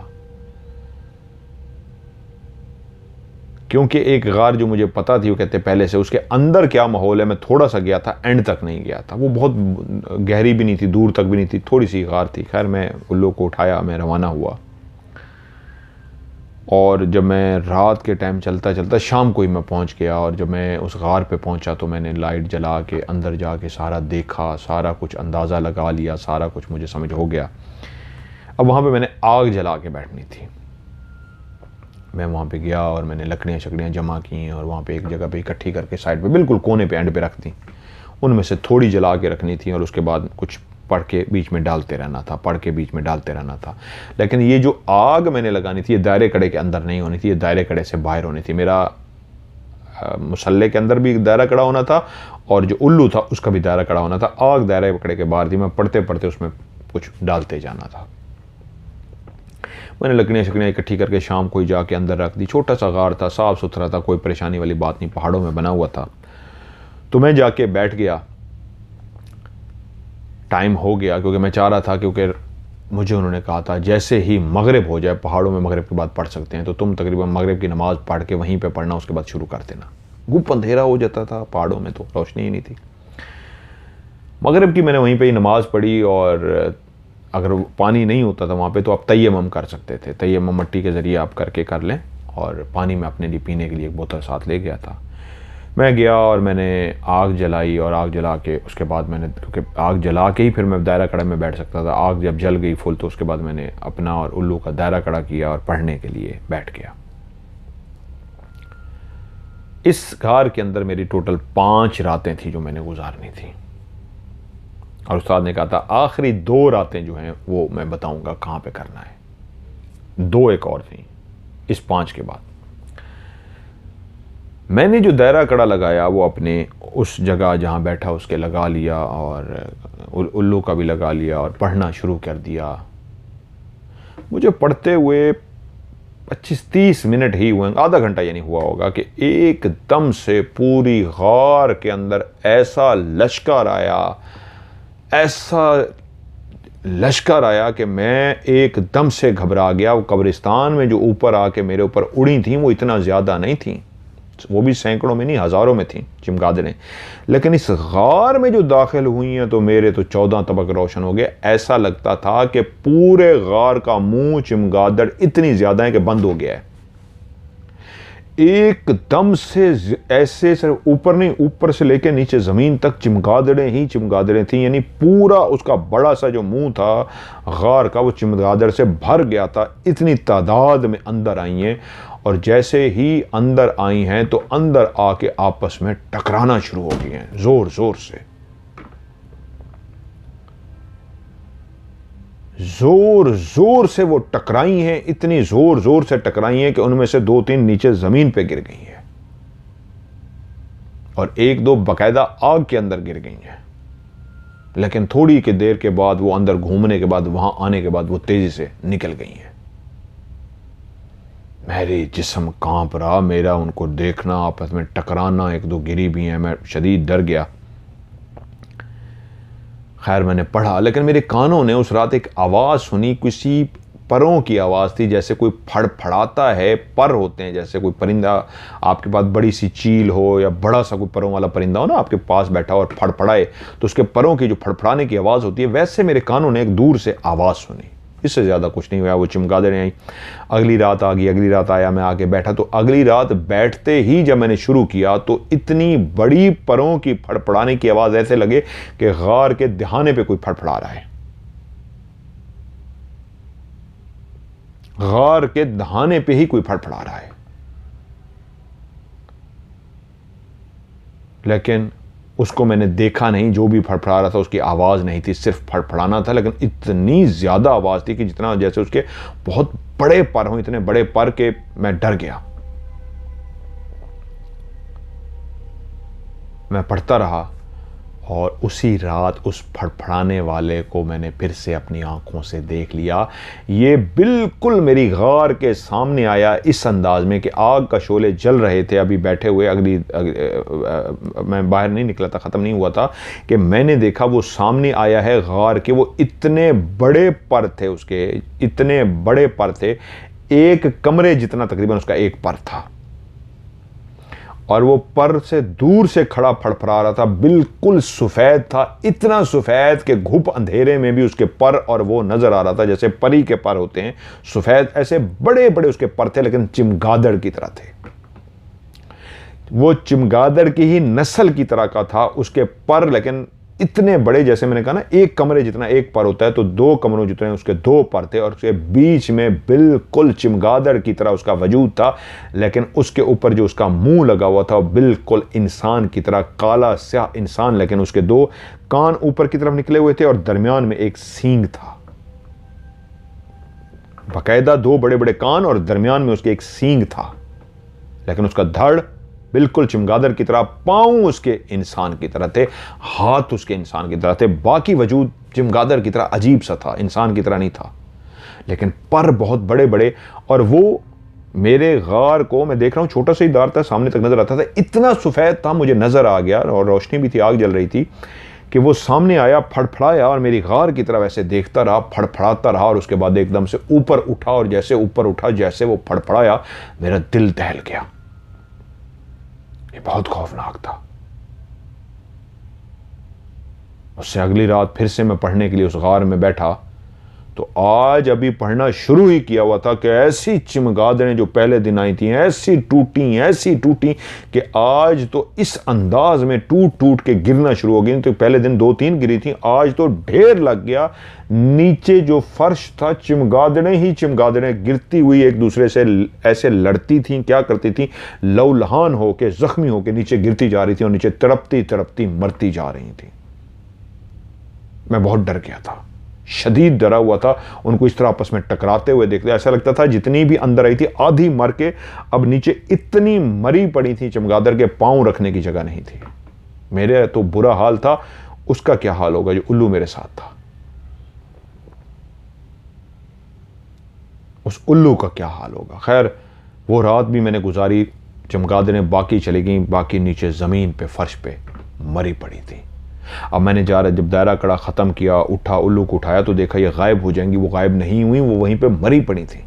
क्योंकि एक गार जो मुझे पता थी, वो कहते पहले से उसके अंदर क्या माहौल है, मैं थोड़ा सा गया था, एंड तक नहीं गया था। वो बहुत गहरी भी नहीं थी, दूर तक भी नहीं थी, थोड़ी सी गार थी। खैर मैं उल्लू को उठाया, मैं रवाना हुआ, और जब मैं रात के टाइम चलता चलता शाम को ही मैं पहुंच गया। और जब मैं उस गार पे पहुंचा तो मैंने लाइट जला के अंदर जाके सारा देखा, सारा कुछ अंदाज़ा लगा लिया, सारा कुछ मुझे समझ हो गया। अब वहाँ पे मैंने आग जला के बैठनी थी। मैं वहाँ पे गया और मैंने लकड़ियाँ शकड़ियाँ जमा की, और वहाँ पे एक जगह पे इकट्ठी करके साइड पे बिल्कुल कोने पे एंड पे रख दी। उनमें से थोड़ी जला के रखनी थी, और उसके बाद कुछ पढ़ के बीच में डालते रहना था, पढ़ के बीच में डालते रहना था। लेकिन ये जो आग मैंने लगानी थी, ये दायरे कड़े के अंदर नहीं होनी थी, ये दायरे कड़े से बाहर होनी थी। मेरा मुसल्ले के अंदर भी दायरा कड़ा होना था, और जो उल्लू था उसका भी दायरा कड़ा होना था। आग दायरे कड़े के बाहर थी, मैं पढ़ते पढ़ते उसमें कुछ डालते जाना था। मैंने लकड़ियाँ शकड़ियाँ इकट्ठी करके शाम को ही जाके अंदर रख दी। छोटा सा गार था, साफ़ सुथरा था, कोई परेशानी वाली बात नहीं, पहाड़ों में बना हुआ था। तो मैं जाके बैठ गया। टाइम हो गया, क्योंकि मैं चाह रहा था, क्योंकि मुझे उन्होंने कहा था जैसे ही मगरिब हो जाए, पहाड़ों में मगरिब के बाद पढ़ सकते हैं, तो तुम तकरीबन मगरिब की नमाज़ पढ़ के वहीं पे पढ़ना, उसके बाद शुरू कर देना। गुप अंधेरा हो जाता था पहाड़ों में, तो रोशनी ही नहीं थी। मगरिब की मैंने वहीं पर ही नमाज़ पढ़ी, और अगर पानी नहीं होता था वहाँ पे तो आप तयम्मुम कर सकते थे। तयम्मुम मिट्टी के ज़रिए आप करके कर लें, और पानी में अपने लिए पीने के लिए एक बोतल साथ ले गया था। मैं गया और मैंने आग जलाई, और आग जला के उसके बाद मैंने, क्योंकि आग जला के ही फिर मैं दायरा कड़ा में बैठ सकता था। आग जब जल गई फुल, तो उसके बाद मैंने अपना और उल्लू का दायरा कड़ा किया और पढ़ने के लिए बैठ गया। इस गार के अंदर मेरी टोटल 5 रातें थी जो मैंने गुजारनी थी। और उस्ताद ने कहा था आखिरी 2 रातें जो हैं वो मैं बताऊंगा कहाँ पे करना है। 2 एक और थी इस 5 के बाद। मैंने जो दायरा कड़ा लगाया वो अपने उस जगह जहाँ बैठा उसके लगा लिया, और उल्लू का भी लगा लिया, और पढ़ना शुरू कर दिया। मुझे पढ़ते हुए 25-30 मिनट ही हुए, आधा घंटा यानी हुआ होगा, कि एकदम से पूरी गार के अंदर ऐसा लश्कर आया कि मैं एकदम से घबरा गया। वो कब्रिस्तान में जो ऊपर आके मेरे ऊपर उड़ी थी वो इतना ज़्यादा नहीं थी, वो भी सैकड़ों में नहीं हज़ारों में थी चमगादड़ें, लेकिन इस गार में जो दाखिल हुई हैं तो मेरे तो 14 तबक रोशन हो गए। ऐसा लगता था कि पूरे गार का मुंह चमगादड़ इतनी ज़्यादा है कि बंद हो गया है। एकदम से ऐसे सिर्फ ऊपर नहीं, ऊपर से लेकर नीचे ज़मीन तक चमगादड़ें ही चमगादड़ें थी, यानी पूरा उसका बड़ा सा जो मुंह था गार का वो चमगादड़ से भर गया था। इतनी तादाद में अंदर आई हैं, और जैसे ही अंदर आई हैं तो अंदर आके आपस में टकराना शुरू हो गई हैं जोर जोर से। जोर जोर से वो टकराई हैं, इतनी जोर जोर से टकराई हैं कि उनमें से 2-3 नीचे जमीन पे गिर गई हैं, और 1-2 बाकायदा आग के अंदर गिर गई हैं। लेकिन थोड़ी की देर के बाद वो अंदर घूमने के बाद, वहां आने के बाद वो तेजी से निकल गई हैं। मेरी जिस्म कांप रहा, मेरा उनको देखना, आपस में टकराना, 1-2 गिरी भी हैं, मैं शदीद डर गया। खैर मैंने पढ़ा, लेकिन मेरे कानों ने उस रात एक आवाज़ सुनी, किसी परों की आवाज़ थी, जैसे कोई फड़फड़ाता है। पर होते हैं जैसे कोई परिंदा आपके पास, बड़ी सी चील हो या बड़ा सा कोई परों वाला परिंदा हो ना आपके पास बैठा और फड़फड़ाए, तो उसके परों की जो फड़फड़ाने की आवाज़ होती है, वैसे मेरे कानों ने एक दूर से आवाज़ सुनी। इससे ज़्यादा कुछ नहीं हुआ। वो चमगादड़ें आई। अगली रात आ गई, अगली रात आया, मैं आके बैठा, तो अगली रात बैठते ही जब मैंने शुरू किया तो इतनी बड़ी परों की फड़फड़ाने की आवाज़, ऐसे लगे कि गार के दहाने पे कोई फड़फड़ा रहा है। गार के दहाने पे ही कोई फड़फड़ा रहा है। लेकिन उसको मैंने देखा नहीं, जो भी फड़फड़ा रहा था उसकी आवाज़ नहीं थी, सिर्फ फड़फड़ाना था। लेकिन इतनी ज़्यादा आवाज़ थी कि जितना जैसे उसके बहुत बड़े पर हों, इतने बड़े पर के मैं डर गया। मैं पढ़ता रहा, और उसी रात उस फड़फड़ाने वाले को मैंने फिर से अपनी आंखों से देख लिया। ये बिल्कुल मेरी गार के सामने आया, इस अंदाज में कि आग का शोले जल रहे थे अभी बैठे हुए। मैं बाहर नहीं निकला था, ख़त्म नहीं हुआ था, कि मैंने देखा वो सामने आया है गार के। वो इतने बड़े पर थे उसके, इतने बड़े पर थे, एक कमरे जितना तकरीबन उसका एक पर था, और वो पर से दूर से खड़ा फड़फड़ा रहा था। बिल्कुल सफ़ेद था, इतना सफ़ेद कि घुप अंधेरे में भी उसके पर और वो नज़र आ रहा था, जैसे परी के पर होते हैं सफ़ेद, ऐसे बड़े बड़े उसके पर थे, लेकिन चिमगादड़ की तरह थे। वो चिमगादड़ की ही नस्ल की तरह का था उसके पर, लेकिन इतने बड़े, जैसे मैंने कहा ना एक कमरे जितना एक पर होता है, तो 2 कमरों जितने उसके 2 पर थे, और उसके बीच में बिल्कुल चिमगादड़ की तरह उसका वजूद था। लेकिन उसके ऊपर जो उसका मुंह लगा हुआ था बिल्कुल इंसान की तरह, काला स्याह इंसान, लेकिन उसके 2 कान ऊपर की तरफ निकले हुए थे, और दरमियान में एक सींग था। बाकायदा 2 बड़े बड़े कान और दरमियान में उसके एक सींग था, लेकिन उसका धड़ बिल्कुल चमगादड़ की तरह, पांव उसके इंसान की तरह थे, हाथ उसके इंसान की तरह थे। बाकी वजूद चमगादड़ की तरह अजीब सा था, इंसान की तरह नहीं था, लेकिन पर बहुत बड़े बड़े। और वो मेरे गार को मैं देख रहा हूँ, छोटा सा ही दार था, सामने तक नजर आता था, इतना सफ़ेद था, मुझे नजर आ गया, और रोशनी भी थी, आग जल रही थी, कि वो सामने आया, फड़फड़ाया, और मेरी गार की तरफ ऐसे देखता रहा, फड़फड़ाता रहा, और उसके बाद एकदम से ऊपर उठा, और जैसे ऊपर उठा, जैसे वो फड़फड़ाया, मेरा दिल दहल गया। ये बहुत खौफनाक था। उससे अगली रात फिर से मैं पढ़ने के लिए उस गार में बैठा, तो आज अभी पढ़ना शुरू ही किया हुआ था कि ऐसी चमगादड़ें जो पहले दिन आई थी ऐसी टूटी कि आज तो इस अंदाज में टूट टूट के गिरना शुरू हो गई। तो पहले दिन 2-3 गिरी थी, आज तो ढेर लग गया। नीचे जो फर्श था चमगादड़ें ही चमगादड़ें गिरती हुई एक दूसरे से ऐसे लड़ती थी, क्या करती थी, लहूलुहान होके जख्मी होके नीचे गिरती जा रही थी और नीचे तड़पती तड़पती मरती जा रही थी। मैं बहुत डर गया था, शदीद डरा हुआ था। उनको इस तरह आपस में टकराते हुए देखते ऐसा लगता था जितनी भी अंदर आई थी आधी मर के अब नीचे इतनी मरी पड़ी थी, चमगादड़ के पांव रखने की जगह नहीं थी। मेरे तो बुरा हाल था, उसका क्या हाल होगा जो उल्लू मेरे साथ था, उस उल्लू का क्या हाल होगा। खैर वो रात भी मैंने गुजारी, चमगादड़ें बाकी चली गई, बाकी नीचे जमीन पे फर्श पे मरी पड़ी थी। अब मैंने जब दायरा कड़ा ख़त्म किया, उठा, उल्लू को उठाया तो देखा ये गायब हो जाएंगी। वो गायब नहीं हुई, वो वहीं पे मरी पड़ी थी।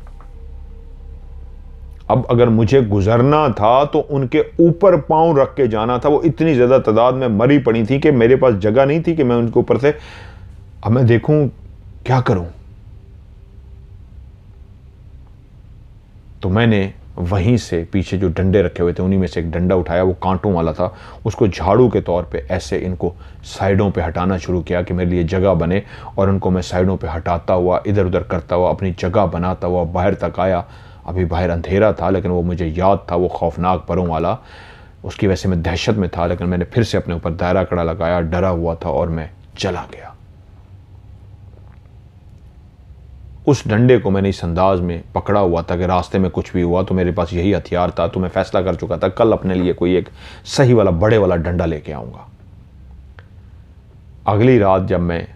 अब अगर मुझे गुजरना था तो उनके ऊपर पांव रख के जाना था। वो इतनी ज़्यादा तादाद में मरी पड़ी थी कि मेरे पास जगह नहीं थी कि मैं उनके ऊपर से अब मैं देखूं क्या करूं। तो मैंने वहीं से पीछे जो डंडे रखे हुए थे उन्हीं में से एक डंडा उठाया, वो कांटों वाला था, उसको झाड़ू के तौर पे ऐसे इनको साइडों पे हटाना शुरू किया कि मेरे लिए जगह बने। और उनको मैं साइडों पे हटाता हुआ, इधर उधर करता हुआ, अपनी जगह बनाता हुआ बाहर तक आया। अभी बाहर अंधेरा था लेकिन वो मुझे याद था, वो खौफनाक परों वाला, उसकी वजह से मैं दहशत में था। लेकिन मैंने फिर से अपने ऊपर दायरा कड़ा लगाया, डरा हुआ था और मैं चला गया। उस डंडे को मैंने इस अंदाज में पकड़ा हुआ था कि रास्ते में कुछ भी हुआ तो मेरे पास यही हथियार था। तो मैं फैसला कर चुका था कल अपने लिए कोई एक सही वाला बड़े वाला डंडा लेके आऊंगा। अगली रात जब मैं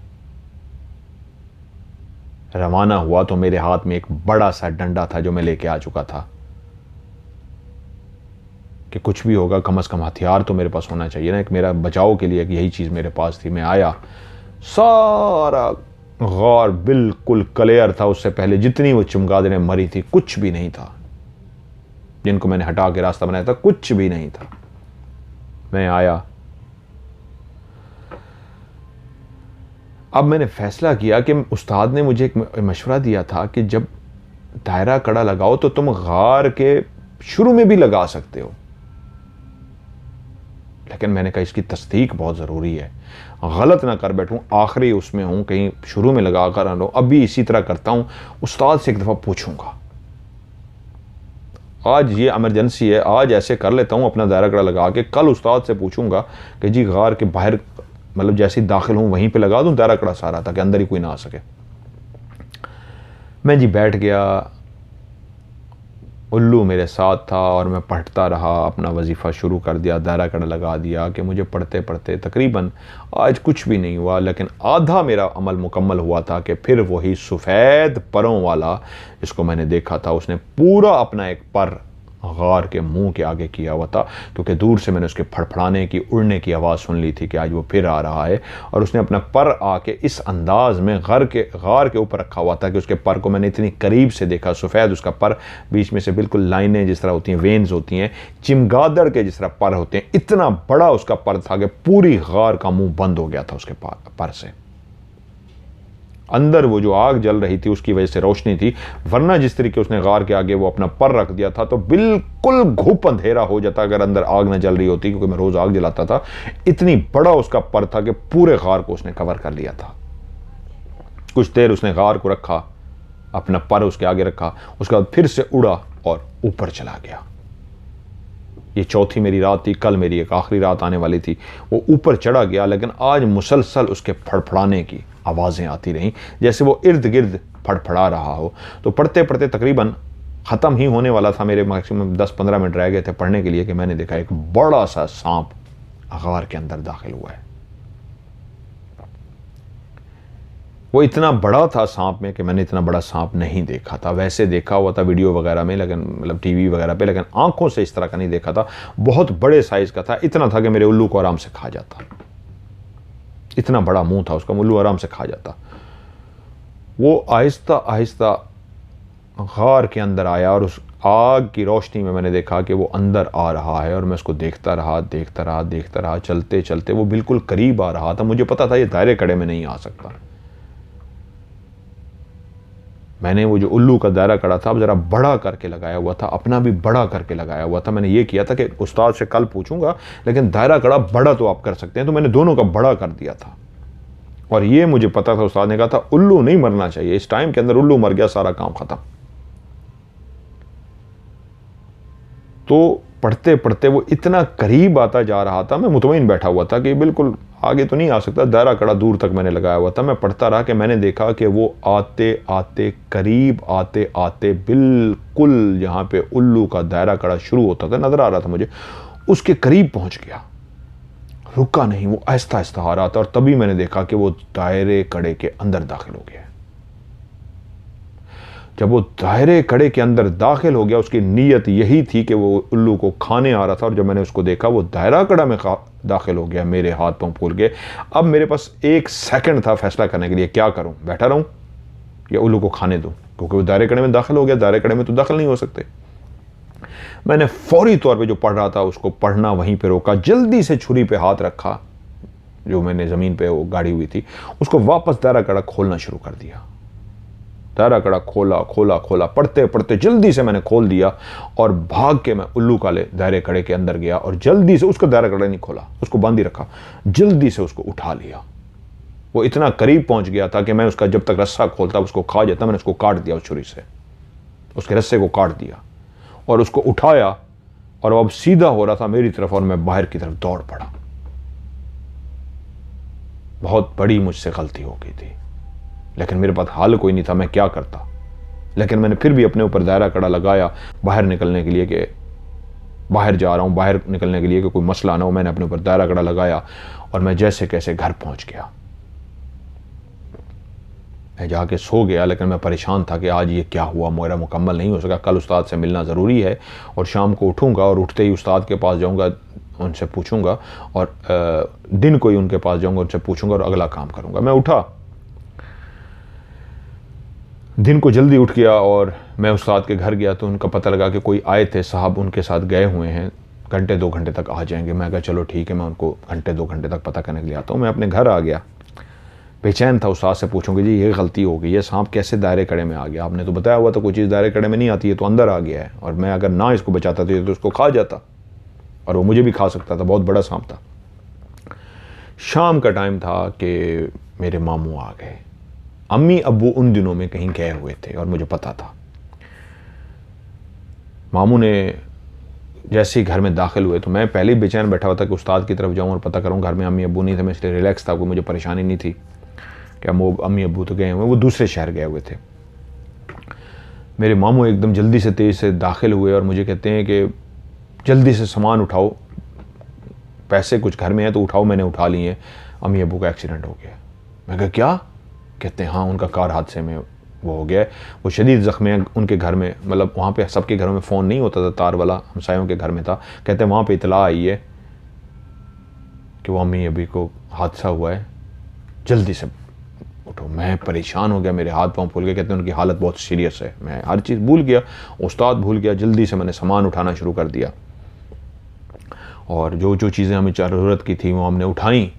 रवाना हुआ तो मेरे हाथ में एक बड़ा सा डंडा था जो मैं लेके आ चुका था कि कुछ भी होगा कम से कम हथियार तो मेरे पास होना चाहिए ना, एक मेरा बचाव के लिए एक यही चीज़ मेरे पास थी। मैं आया, सारा गौर बिल्कुल क्लियर था। उससे पहले जितनी वो चमगादड़ें मरी थी कुछ भी नहीं था, जिनको मैंने हटा के रास्ता बनाया था कुछ भी नहीं था। मैं आया, अब मैंने फैसला किया कि उस्ताद ने मुझे एक मशवरा दिया था कि जब दायरा कड़ा लगाओ तो तुम गार के शुरू में भी लगा सकते हो, लेकिन मैंने कहा इसकी तस्दीक बहुत ज़रूरी है, गलत ना कर बैठूं, आखिरी उसमें हूं, कहीं शुरू में लगा कर आना। अभी इसी तरह करता हूं, उस्ताद से एक दफ़ा पूछूंगा। आज ये इमरजेंसी है, आज ऐसे कर लेता हूं अपना दायरा कड़ा लगा के, कल उस्ताद से पूछूंगा कि जी गार के बाहर मतलब जैसे ही दाखिल हूं वहीं पे लगा दूं दायरा कड़ा सारा, ताकि अंदर ही कोई ना आ सके। मैं जी बैठ गया, उल्लू मेरे साथ था और मैं पढ़ता रहा, अपना वजीफ़ा शुरू कर दिया, दायरा कड़ा लगा दिया कि मुझे पढ़ते पढ़ते तकरीबन आज कुछ भी नहीं हुआ, लेकिन आधा मेरा अमल मुकम्मल हुआ था कि फिर वही सफ़ेद परों वाला जिसको मैंने देखा था उसने पूरा अपना एक पर गार के मुंह के आगे किया हुआ था, क्योंकि दूर से मैंने उसके फड़फड़ाने की, उड़ने की आवाज़ सुन ली थी कि आज वो फिर आ रहा है। और उसने अपना पर आके इस अंदाज में गार के ऊपर रखा हुआ था कि उसके पर को मैंने इतनी करीब से देखा, सफ़ेद उसका पर, बीच में से बिल्कुल लाइनें जिस तरह होती हैं, वेन्स होती हैं, चिमगादड़ के जिस तरह पर होते हैं, इतना बड़ा उसका पर था कि पूरी गार का मुंह बंद हो गया था उसके पर से। अंदर वो जो आग जल रही थी उसकी वजह से रोशनी थी, वरना जिस तरीके उसने गार के आगे वो अपना पर रख दिया था तो बिल्कुल घुप अंधेरा हो जाता अगर अंदर आग न जल रही होती, क्योंकि मैं रोज आग जलाता था। इतनी बड़ा उसका पर था कि पूरे गार को उसने कवर कर लिया था। कुछ देर उसने गार को रखा, अपना पर उसके आगे रखा, उसके बाद फिर से उड़ा और ऊपर चला गया। ये चौथी मेरी रात थी, कल मेरी एक आखिरी रात आने वाली थी। वो ऊपर चढ़ा गया, लेकिन आज मुसलसल उसके फड़फड़ाने की आवाज़ें आती रहीं, जैसे वो इर्द गिर्द फड़फड़ा रहा हो। तो पढ़ते पढ़ते तकरीबन ख़त्म ही होने वाला था, मेरे मैक्सिमम 10-15 मिनट रह गए थे पढ़ने के लिए कि मैंने देखा एक बड़ा सा सांप गार के अंदर दाखिल हुआ है। वो इतना बड़ा था सांप में कि मैंने इतना बड़ा सांप नहीं देखा था। वैसे देखा हुआ था वीडियो वगैरह में, लेकिन मतलब टीवी वगैरह पे, लेकिन आंखों से इस तरह का नहीं देखा था। बहुत बड़े साइज का था, इतना था कि मेरे उल्लू को आराम से खा जाता। इतना बड़ा मुंह था उसका, उल्लू आराम से खा जाता। वो आहिस्ता आहिस्ता गार के अंदर आया और उस आग की रोशनी में मैंने देखा कि वो अंदर आ रहा है, और मैं उसको देखता रहा। चलते चलते वो बिल्कुल करीब आ रहा था। मुझे पता था ये दायरे कड़े में नहीं आ सकता। मैंने वो जो उल्लू का दायरा कड़ा था अब ज़रा बड़ा करके लगाया हुआ था, अपना भी बड़ा करके लगाया हुआ था। मैंने ये किया था कि उस्ताद से कल पूछूंगा, लेकिन दायरा कड़ा बड़ा तो आप कर सकते हैं, तो मैंने दोनों का बड़ा कर दिया था। और ये मुझे पता था, उस्ताद ने कहा था उल्लू नहीं मरना चाहिए, इस टाइम के अंदर उल्लू मर गया सारा काम खत्म। तो पढ़ते पढ़ते वो इतना करीब आता जा रहा था, मैं मुतमईन बैठा हुआ था कि बिल्कुल आगे तो नहीं आ सकता, दायरा कड़ा दूर तक मैंने लगाया हुआ था। मैं पढ़ता रहा कि मैंने देखा कि वो आते आते करीब आते आते बिल्कुल जहाँ पे उल्लू का दायरा कड़ा शुरू होता था, नजर आ रहा था मुझे, उसके करीब पहुंच गया। रुका नहीं, वो आहिस्ता आहिस्ता आ रहा था। और तभी मैंने देखा कि वो दायरे कड़े के अंदर दाखिल हो गया। जब वो दायरे कड़े के अंदर दाखिल हो गया, उसकी नीयत यही थी कि वो उल्लू को खाने आ रहा था। और जब मैंने उसको देखा वो दायरा कड़ा में दाखिल हो गया, मेरे हाथ पांव फूल गए। अब मेरे पास 1 सेकंड था फैसला करने के लिए, क्या करूं, बैठा रहूं या उल्लू को खाने दूं, क्योंकि वो दायरे कड़े में दाखिल हो गया, दायरे कड़े में तो दाखिल नहीं हो सकते। मैंने फौरी तौर पे जो पढ़ रहा था उसको पढ़ना वहीं पे रोका, जल्दी से छुरी पे हाथ रखा, जो मैंने ज़मीन पे वो गाड़ी हुई थी, उसको वापस दायरा कड़ा खोलना शुरू कर दिया। दायरा कड़ा खोला खोला खोला, पढ़ते पढ़ते जल्दी से मैंने खोल दिया और भाग के मैं उल्लू काले दायरे कड़े के अंदर गया और जल्दी से, उसका दायरा कड़ा नहीं खोला, उसको बांधी रखा, जल्दी से उसको उठा लिया। वो इतना करीब पहुंच गया था कि मैं उसका जब तक रस्सा खोलता उसको खा जाता, मैंने उसको काट दिया उस छुरी से, उसके रस्से को काट दिया और उसको उठाया और अब सीधा हो रहा था मेरी तरफ और मैं बाहर की तरफ दौड़ पड़ा। बहुत बड़ी मुझसे गलती हो गई थी, लेकिन मेरे पास हल कोई नहीं था, मैं क्या करता। लेकिन मैंने फिर भी अपने ऊपर दायरा कड़ा लगाया बाहर निकलने के लिए, कि बाहर जा रहा हूं, बाहर निकलने के लिए कि कोई मसला ना हो। मैंने अपने ऊपर दायरा कड़ा लगाया और मैं जैसे कैसे घर पहुंच गया। मैं जाके सो गया, लेकिन मैं परेशान था कि आज ये क्या हुआ, मेरा मुकम्मल नहीं हो सका। कल उस्ताद से मिलना ज़रूरी है और शाम को उठूँगा और उठते ही उस्ताद के पास जाऊँगा, उनसे पूछूँगा और दिन को ही उनके पास जाऊँगा, उनसे पूछूँगा और अगला काम करूँगा। मैं उठा, दिन को जल्दी उठ गया और मैं उस्ताद के घर गया तो उनका पता लगा कि कोई आए थे साहब, उनके साथ गए हुए हैं, घंटे 2 घंटे तक आ जाएंगे। मैं कहा चलो ठीक है, मैं उनको घंटे 2 घंटे तक पता करने के लिए आता हूँ। मैं अपने घर आ गया, बेचैन था, उस्ताद से पूछूंगी जी ये गलती हो गई है, सांप कैसे दायरे कड़े में आ गया, आपने तो बताया हुआ था कोई चीज़ दायरे कड़े में नहीं आती है, तो अंदर आ गया है, और मैं अगर ना इसको बचाता तो उसको खा जाता और वो मुझे भी खा सकता था, बहुत बड़ा सांप था। शाम का टाइम था कि मेरे मामू आ गए। अम्मी अब्बू उन दिनों में कहीं गए हुए थे और मुझे पता था। मामू ने जैसे ही घर में दाखिल हुए तो मैं पहले ही बेचैन बैठा हुआ था कि उस्ताद की तरफ जाऊं और पता करूं। घर में अम्मी अब्बू नहीं थे, मैं इसलिए रिलैक्स था, कोई मुझे परेशानी नहीं थी कि अम्मी अब्बू तो गए हुए, वो दूसरे शहर गए हुए थे। मेरे मामू एकदम जल्दी से तेज़ से दाखिल हुए और मुझे कहते हैं कि जल्दी से सामान उठाओ, पैसे कुछ घर में है तो उठाओ। मैंने उठा लिए, अम्मी अब्बू का एक्सीडेंट हो गया। मैं कहा क्या? कहते हैं हाँ, उनका कार हादसे में वो हो गया है, वो शदीद ज़ख्म है उनके घर में, मतलब वहाँ पे सबके घरों में फ़ोन नहीं होता था, तार वाला हमसायों के घर में था। कहते हैं वहाँ पे इतला आई है कि वो अम्मी अभी को हादसा हुआ है, जल्दी से उठो। मैं परेशान हो गया, मेरे हाथ पाँव फूल गए। कहते हैं उनकी हालत बहुत सीरियस है। मैं हर चीज़ भूल गया, उस्ताद भूल गया। जल्दी से मैंने सामान उठाना शुरू कर दिया और जो जो चीज़ें हमें ज़रूरत की थी वो हमने उठाई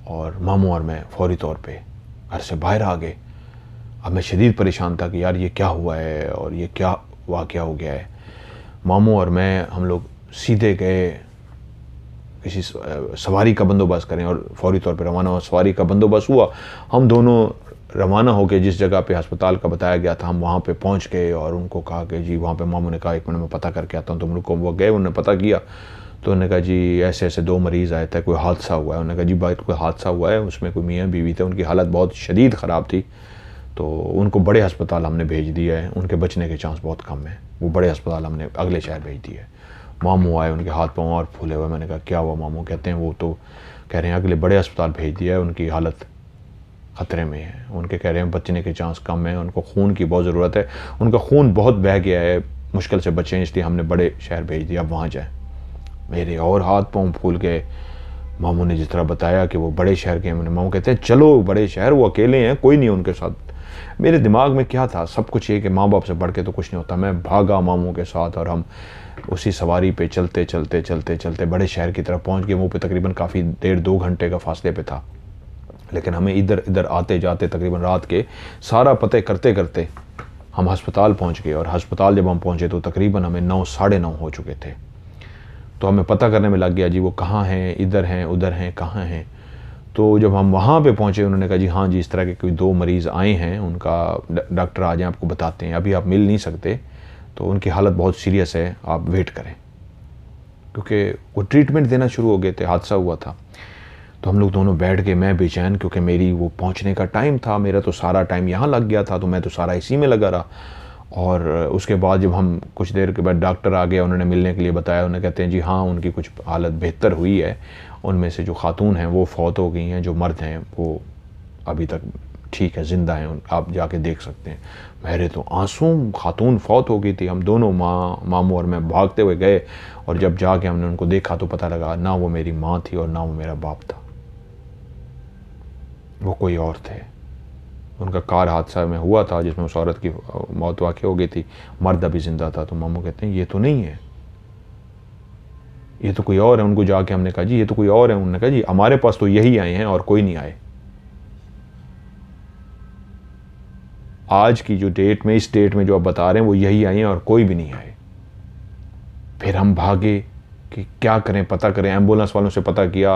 और मामू और मैं फौरी तौर पर घर से बाहर आ गए। अब मैं शदीद परेशान था कि यार ये क्या हुआ है और ये क्या वाक़या हो गया है। मामू और मैं हम लोग सीधे गए किसी सवारी का बंदोबस्त करें और फौरी तौर पे रवाना हुआ। सवारी का बंदोबस्त हुआ, हम दोनों रवाना हो गए। जिस जगह पे अस्पताल का बताया गया था हम वहाँ पे पहुँच गए और उनको कहा कि जी वहाँ पे, मामू ने कहा 1 मिनट में पता करके आता हूँ। तो हम लोग को वो गए, उन्होंने पता किया तो उन्होंने कहा जी ऐसे ऐसे 2 मरीज़ आए थे, कोई हादसा हुआ है। उन्होंने कहा जी भाई कोई हादसा हुआ है, उसमें कोई मियाँ बीवी थे, उनकी हालत बहुत शदीद ख़राब थी, तो उनको बड़े अस्पताल हमने भेज दिया है, उनके बचने के चांस बहुत कम है। वो बड़े अस्पताल हमने अगले शहर भेज दिए है। मामू आए, उनके हाथ पाँव और फूले हुए। मैंने कहा क्या हुआ मामू? कहते हैं वो तो कह रहे हैं अगले बड़े अस्पताल भेज दिया है, उनकी हालत ख़तरे में है, उनके कह रहे हैं बचने के चांस कम है, उनको खून की बहुत ज़रूरत है, उनका खून बहुत बह गया है, मुश्किल से बचे हैं, इसलिए हमने बड़े शहर भेज दिया, अब वहाँ जाए। मेरे और हाथ पाँव फूल गए। मामू ने जिस तरह बताया कि वो बड़े शहर के हैं, मैंने मामू कहते हैं चलो बड़े शहर, वो अकेले हैं, कोई नहीं उनके साथ। मेरे दिमाग में क्या था, सब कुछ ये कि माँ बाप से बढ़ के तो कुछ नहीं होता। मैं भागा मामू के साथ और हम उसी सवारी पे चलते चलते चलते चलते बड़े शहर की तरफ पहुंच गए। वो पे तकरीबन काफ़ी देर, 2 घंटे का फासले पे था। लेकिन हमें इधर इधर आते जाते तकरीबन रात के सारा पते करते करते हम अस्पताल पहुंच गए। और अस्पताल जब हम पहुंचे तो तकरीबन हमें 9 साढ़े 9 हो चुके थे। तो हमें पता करने में लग गया जी वो कहाँ हैं, इधर हैं, उधर हैं, कहाँ हैं। तो जब हम वहाँ पे पहुँचे उन्होंने कहा जी हाँ जी इस तरह के कोई 2 मरीज़ आए हैं, उनका डॉक्टर आ जाए आपको बताते हैं, अभी आप मिल नहीं सकते, तो उनकी हालत बहुत सीरियस है, आप वेट करें। क्योंकि वो ट्रीटमेंट देना शुरू हो गए थे, हादसा हुआ था। तो हम लोग दोनों बैठ के, मैं बेचैन क्योंकि मेरी वो पहुंचने का टाइम था, मेरा तो सारा टाइम यहाँ लग गया था, तो मैं तो सारा इसी में लगा रहा। और उसके बाद जब हम कुछ देर के बाद डॉक्टर आ गया, उन्होंने मिलने के लिए बताया, उन्हें कहते हैं जी हाँ उनकी कुछ हालत बेहतर हुई है, उनमें से जो खातून हैं वो फौत हो गई हैं, जो मर्द हैं वो अभी तक ठीक है, ज़िंदा हैं, आप जाके देख सकते हैं। मेरे तो आंसू, खातून फौत हो गई थी। हम दोनों मामू और मैं भागते हुए गए और जब जाके हमने उनको देखा तो पता लगा ना वो मेरी माँ थी और ना वो मेरा बाप था, वो कोई और थे। उनका कार हादसा में हुआ था जिसमें उस औरत की मौत वाक़ई हो गई थी, मर्द अभी ज़िंदा था। तो मामू कहते हैं ये तो नहीं है, ये तो कोई और है। उनको जाके हमने कहा जी ये तो कोई और है। उन्होंने कहा जी हमारे पास तो यही आए हैं और कोई नहीं आए। आज की जो डेट में, इस डेट में जो आप बता रहे हैं वो यही आए हैं और कोई भी नहीं आए। फिर हम भागे कि क्या करें, पता करें। एम्बुलेंस वालों से पता किया,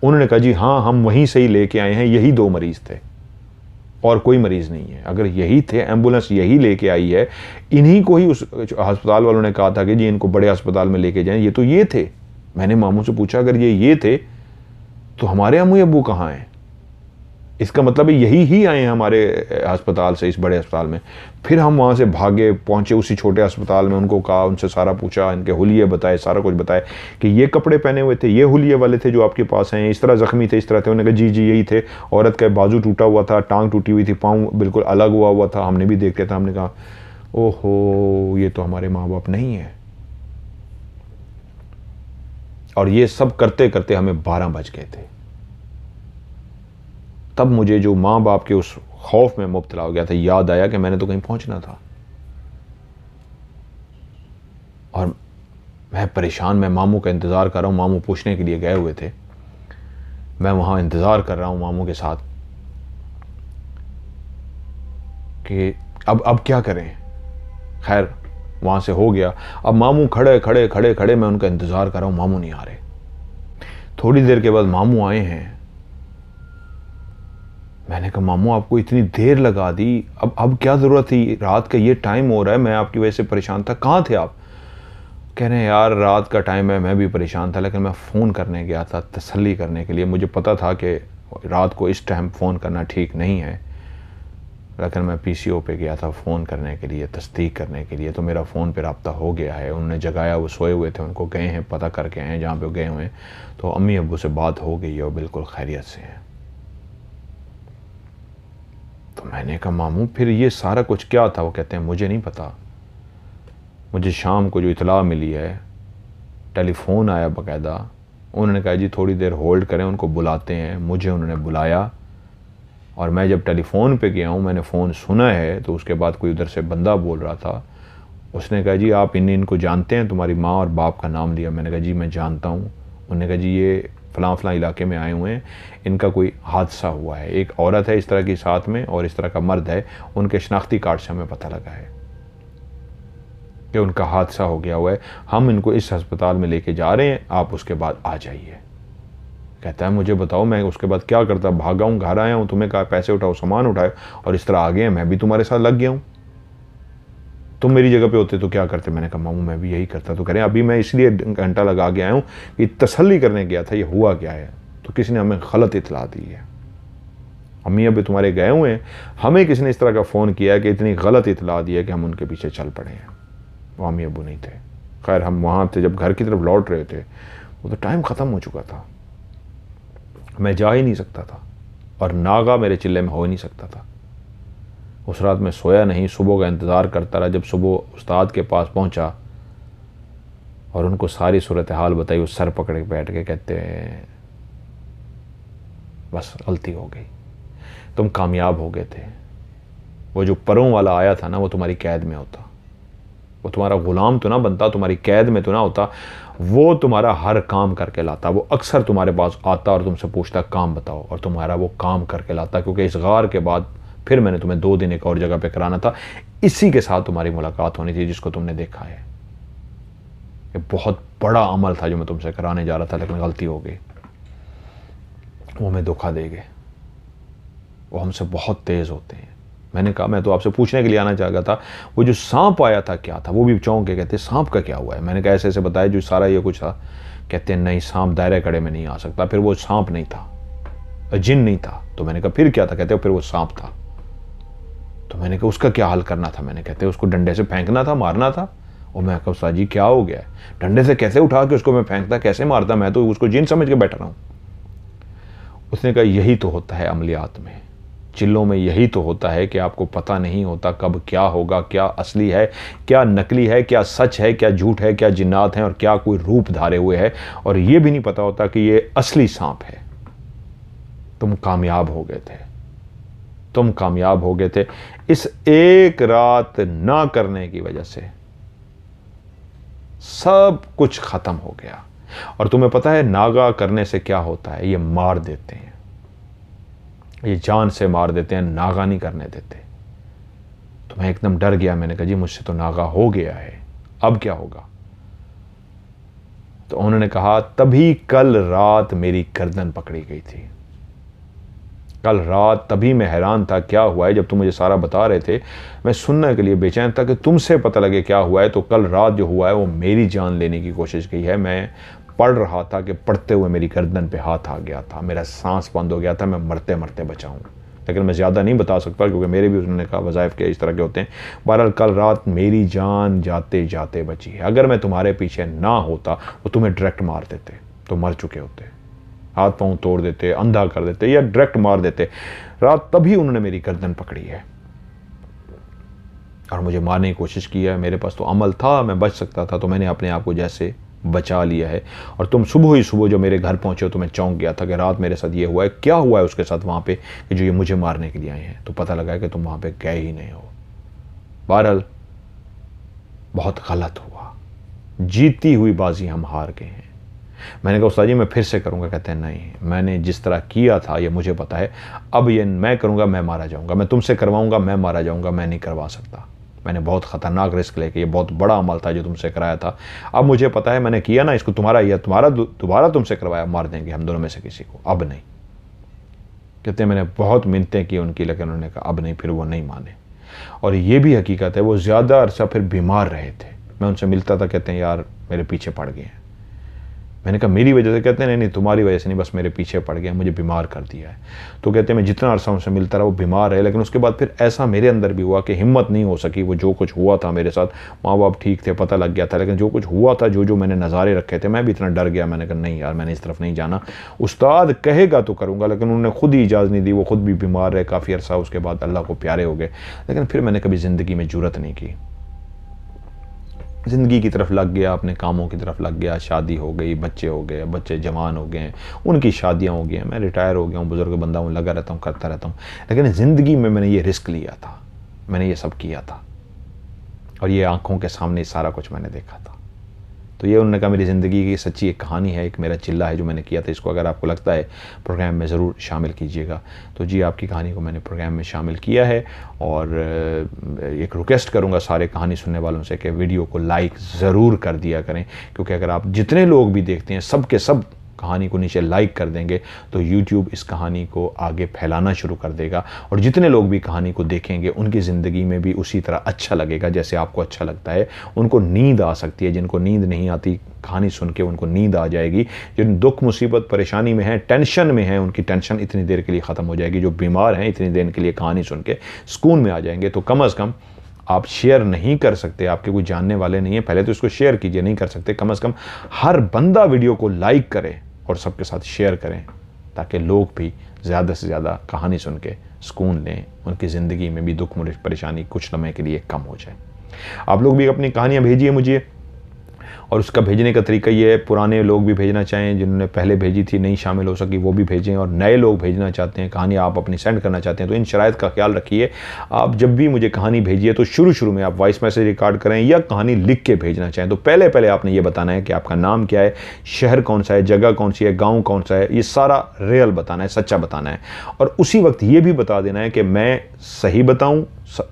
उन्होंने कहा जी हाँ हम वहीं से ही लेके आए हैं, यही 2 मरीज़ थे और कोई मरीज़ नहीं है। अगर यही थे, एम्बुलेंस यही लेके आई है, इन्हीं को ही उस अस्पताल वालों ने कहा था कि जी इनको बड़े अस्पताल में लेके जाएं, ये तो ये थे। मैंने मामू से पूछा अगर ये थे तो हमारे अम्मू अब्बू कहाँ हैं? इसका मतलब यही ही आए हैं हमारे अस्पताल से, इस बड़े अस्पताल में। फिर हम वहाँ से भागे, पहुँचे उसी छोटे अस्पताल में, उनको कहा, उनसे सारा पूछा, इनके हुलिये बताए, सारा कुछ बताया कि ये कपड़े पहने हुए थे, ये हुलिये वाले थे जो आपके पास हैं, इस तरह ज़ख्मी थे, इस तरह थे। उन्होंने कहा जी जी यही थे। औरत का बाजू टूटा हुआ था, टांग टूटी हुई थी, पाँव बिल्कुल अलग हुआ था, हमने भी देख लिया था। हमने कहा ओहो ये तो हमारे माँ बाप नहीं है। और ये सब करते करते हमें 12 बज गए थे। तब मुझे जो माँ बाप के उस खौफ में मुब्तला हो गया था, याद आया कि मैंने तो कहीं पहुंचना था। और मैं परेशान, मैं मामू का इंतज़ार कर रहा हूँ, मामू पूछने के लिए गए हुए थे, मैं वहाँ इंतज़ार कर रहा हूँ मामू के साथ कि अब क्या करें। खैर वहाँ से हो गया। अब मामू खड़े खड़े खड़े खड़े मैं उनका इंतज़ार कर रहा हूँ, मामू नहीं आ रहे। थोड़ी देर के बाद मामू आए हैं। मैंने कहा मामू आपको इतनी देर लगा दी, अब क्या ज़रूरत थी, रात का ये टाइम हो रहा है, मैं आपकी वजह से परेशान था, कहाँ थे आप? कह रहे हैं यार रात का टाइम है, मैं भी परेशान था, लेकिन मैं फ़ोन करने गया था तसल्ली करने के लिए। मुझे पता था कि रात को इस टाइम फ़ोन करना ठीक नहीं है, लेकिन मैं PCO पे गया था फ़ोन करने के लिए, तस्दीक करने के लिए। तो मेरा फ़ोन पे रब्ता हो गया है, उन्होंने जगाया, वो सोए हुए थे, उनको गए हैं, पता करके आए हैं जहाँ पे गए हुए हैं। तो अम्मी अब्बू से बात हो गई है और बिल्कुल खैरियत से हैं। तो मैंने कहा मामू फिर ये सारा कुछ क्या था? वो कहते हैं मुझे नहीं पता, मुझे शाम को जो इतला मिली है, टेलीफोन आया बाकायदा, उन्होंने कहा जी थोड़ी देर होल्ड करें, उनको बुलाते हैं। मुझे उन्होंने बुलाया और मैं जब टेलीफोन पे गया हूँ, मैंने फ़ोन सुना है, तो उसके बाद कोई उधर से बंदा बोल रहा था, उसने कहा जी आप इनको जानते हैं? तुम्हारी माँ और बाप का नाम लिया। मैंने कहा जी मैं जानता हूँ। उन्होंने कहा जी ये फ़लाँ फ़लाँ इलाके में आए हुए हैं, इनका कोई हादसा हुआ है, एक औरत है इस तरह की साथ में और इस तरह का मर्द है, उनके शनाख्ती कार्ड से हमें पता लगा है कि उनका हादसा हो गया हुआ है, हम इनको इस अस्पताल में लेके जा रहे हैं, आप उसके बाद आ जाइए। कहता है मुझे बताओ मैं उसके बाद क्या करता? भागा हूँ, घर आया हूँ, तुम्हें कहा पैसे उठाओ, सामान उठाए और इस तरह आ गए हैं, मैं भी तुम्हारे साथ लग गया हूँ, तुम मेरी जगह पे होते तो क्या करते? मैंने कहा मामू मैं भी यही करता। तो कह रहे हैं अभी मैं इसलिए घंटा लगा के आया हूँ कि तसल्ली करने गया था ये हुआ क्या है, तो किसी ने हमें गलत इतला दी है, अम्मी अभी तुम्हारे गए हुए हैं, हमें किसी ने इस तरह का फ़ोन किया है कि इतनी गलत इतला दी है कि हम उनके पीछे चल पड़े हैं। वो अम्मी अब्बू नहीं थे। खैर हम वहाँ थे, जब घर की तरफ लौट रहे थे वो तो टाइम ख़त्म हो चुका था, मैं जा ही नहीं सकता था और नागा मेरे चिल्ले में हो ही नहीं सकता था। उस रात मैं सोया नहीं, सुबह का इंतज़ार करता रहा। जब सुबह उस्ताद के पास पहुंचा और उनको सारी सूरत हाल बताई, वो सर पकड़ के बैठ के कहते हैं बस गलती हो गई, तुम कामयाब हो गए थे, वो जो परों वाला आया था ना वो तुम्हारी कैद में होता, वो तुम्हारा गुलाम तो ना बनता, तुम्हारी कैद में तो ना होता, वो तुम्हारा हर काम करके लाता। वो अक्सर तुम्हारे पास आता और तुमसे पूछता काम बताओ, और तुम्हारा वो काम करके लाता। क्योंकि इस गार के बाद फिर मैंने तुम्हें 2 दिन एक और जगह पे कराना था, इसी के साथ तुम्हारी मुलाकात होनी थी जिसको तुमने देखा है। ये बहुत बड़ा अमल था जो मैं तुमसे कराने जा रहा था, लेकिन गलती हो गई। वो हमें धोखा देंगे, वो हमसे बहुत तेज होते हैं। मैंने कहा मैं तो आपसे पूछने के लिए आना चाह रहा था, वो जो सांप आया था क्या था? वो भी चौंक के कहते सांप का क्या हुआ है? मैंने कहा ऐसे ऐसे बताया जो सारा ये कुछ था। कहते हैं नहीं, सांप दायरे कड़े में नहीं आ सकता। फिर वो सांप नहीं था, जिन नहीं था। तो मैंने कहा फिर क्या था? कहते फिर वो सांप था। तो मैंने कहा उसका क्या हल करना था? मैंने कहते उसको डंडे से फेंकना था, मारना था। और मैं कहा उस्ताद जी क्या हो गया है? डंडे से कैसे उठा के उसको मैं फेंकता, कैसे मारता? मैं तो उसको जिन समझ के बैठा रहा हूं। उसने कहा यही तो होता है अमलियात में, चिल्लों में यही तो होता है कि आपको पता नहीं होता कब क्या होगा, क्या असली है, क्या नकली है, क्या सच है, क्या झूठ है, क्या जिन्नात हैं और क्या कोई रूप धारे हुए है। और ये भी नहीं पता होता कि ये असली सांप है। तुम कामयाब हो गए थे, तुम कामयाब हो गए थे इस एक रात ना करने की वजह से। सब कुछ खत्म हो गया। और तुम्हें पता है नागा करने से क्या होता है? ये मार देते हैं, ये जान से मार देते हैं, नागा नहीं करने देते। तो मैं एकदम डर गया। मैंने कहा जी मुझसे तो नागा हो गया है, अब क्या होगा? तो उन्होंने कहा तभी कल रात मेरी गर्दन पकड़ी गई थी। कल रात तभी मैं हैरान था क्या हुआ है। जब तुम मुझे सारा बता रहे थे मैं सुनने के लिए बेचैन था कि तुमसे पता लगे क्या हुआ है। तो कल रात जो हुआ है वो मेरी जान लेने की कोशिश की है। मैं पढ़ रहा था कि पढ़ते हुए मेरी गर्दन पे हाथ आ गया था, मेरा सांस बंद हो गया था, मैं मरते मरते बचा हूँ। लेकिन मैं ज़्यादा नहीं बता सकता क्योंकि मेरे भी उन्होंने कहा वज़ाइफ के इस तरह के होते हैं। बहरहाल कल रात मेरी जान जाते जाते बची है। अगर मैं तुम्हारे पीछे ना होता वो तुम्हें डायरेक्ट मार देते, तो मर चुके होते, हाथ पांव तोड़ देते, अंधा कर देते या डायरेक्ट मार देते। रात तभी उन्होंने मेरी गर्दन पकड़ी है और मुझे मारने की कोशिश की है। मेरे पास तो अमल था, मैं बच सकता था, तो मैंने अपने आप को जैसे बचा लिया है। और तुम सुबह ही सुबह जो मेरे घर पहुंचे हो तो मैं चौंक गया था कि रात मेरे साथ ये हुआ है। क्या हुआ है उसके साथ वहां पे कि जो ये मुझे मारने के लिए आए हैं? तो पता लगा कि तुम वहां पे गए ही नहीं हो। बहरहाल बहुत गलत हुआ, जीती हुई बाजी हम हार गए हैं। मैंने कहा उस्ताद जी मैं फिर से करूंगा। कहते हैं नहीं, मैंने जिस तरह किया था ये मुझे पता है, अब ये मैं करूंगा मैं मारा जाऊंगा, मैं तुमसे करवाऊंगा मैं मारा जाऊंगा, मैं नहीं करवा सकता। मैंने बहुत ख़तरनाक रिस्क लेके, ये बहुत बड़ा अमल था जो तुमसे कराया था। अब मुझे पता है मैंने किया ना, इसको तुम्हारा या तुम्हारा दोबारा तुमसे करवाया, मार देंगे हम दोनों में से किसी को, अब नहीं। कहते हैं मैंने बहुत मिन्नतें की उनकी, लेकिन उन्होंने कहा अब नहीं, फिर वो नहीं माने। और ये भी हकीकत है वो ज़्यादा अरसा फिर बीमार रहे थे। मैं उनसे मिलता था, कहते हैं यार मेरे पीछे पड़ गए हैं। मैंने कहा मेरी वजह से? कहते हैं नहीं तुम्हारी वजह से नहीं, बस मेरे पीछे पड़ गया, मुझे बीमार कर दिया है। तो कहते हैं मैं जितना अरसा उनसे मिलता रहा वो बीमार है, लेकिन उसके बाद फिर ऐसा मेरे अंदर भी हुआ कि हिम्मत नहीं हो सकी। वो जो कुछ हुआ था मेरे साथ, माँ बाप ठीक थे, पता लग गया था, लेकिन जो कुछ हुआ था, जो मैंने नज़ारे रखे थे, मैं भी इतना डर गया। मैंने कहा नहीं यार मैंने इस तरफ नहीं जाना, उस्ताद कहेगा तो करूँगा। लेकिन उन्होंने खुद ही इजाज़त नहीं दी, वो खुद भी बीमार रहे काफ़ी अरसा, उसके बाद अल्लाह को प्यारे हो गए। लेकिन फिर मैंने कभी ज़िंदगी में जुर्रत नहीं की, ज़िंदगी की तरफ लग गया, अपने कामों की तरफ लग गया। शादी हो गई, बच्चे हो गए, बच्चे जवान हो गए, उनकी शादियां हो गई, मैं रिटायर हो गया हूँ, बुजुर्ग बंदा हूँ, लगा रहता हूँ, करता रहता हूँ। लेकिन ज़िंदगी में मैंने ये रिस्क लिया था, मैंने ये सब किया था, और ये आंखों के सामने सारा कुछ मैंने देखा था। तो ये उन्होंने कहा मेरी ज़िंदगी की सच्ची एक कहानी है, एक मेरा चिल्ला है जो मैंने किया था। इसको अगर आपको लगता है प्रोग्राम में ज़रूर शामिल कीजिएगा। तो जी आपकी कहानी को मैंने प्रोग्राम में शामिल किया है। और एक रिक्वेस्ट करूंगा सारे कहानी सुनने वालों से कि वीडियो को लाइक ज़रूर कर दिया करें, क्योंकि अगर आप जितने लोग भी देखते हैं सब के सब कहानी को नीचे लाइक कर देंगे तो YouTube इस कहानी को आगे फैलाना शुरू कर देगा। और जितने लोग भी कहानी को देखेंगे उनकी ज़िंदगी में भी उसी तरह अच्छा लगेगा जैसे आपको अच्छा लगता है। उनको नींद आ सकती है, जिनको नींद नहीं आती कहानी सुन के उनको नींद आ जाएगी। जिन दुख मुसीबत परेशानी में हैं, टेंशन में हैं, उनकी टेंशन इतनी देर के लिए ख़त्म हो जाएगी। जो बीमार हैं इतनी देर के लिए कहानी सुन के सुकून में आ जाएंगे। तो कम अज़ कम आप शेयर नहीं कर सकते, आपके कोई जानने वाले नहीं है, पहले तो इसको शेयर कीजिए, नहीं कर सकते कम अज़ कम हर बंदा वीडियो को लाइक करे और सबके साथ शेयर करें, ताकि लोग भी ज़्यादा से ज़्यादा कहानी सुन के सुकून लें, उनकी ज़िंदगी में भी दुख परेशानी कुछ लम्हे के लिए कम हो जाए। आप लोग भी अपनी कहानियाँ भेजिए मुझे, और उसका भेजने का तरीका ये है, पुराने लोग भी भेजना चाहें, जिन्होंने पहले भेजी थी नहीं शामिल हो सकी, वो भी भेजें, और नए लोग भेजना चाहते हैं, कहानी आप अपनी सेंड करना चाहते हैं, तो इन शराइत का ख्याल रखिए। आप जब भी मुझे कहानी भेजिए तो शुरू में आप वॉइस मैसेज रिकॉर्ड करें या कहानी लिख के भेजना चाहें तो पहले आपने ये बताना है कि आपका नाम क्या है, शहर कौन सा है, जगह कौन सी है, गाँव कौन सा है, ये सारा रियल बताना है, सच्चा बताना है। और उसी वक्त ये भी बता देना है कि मैं सही बताऊं,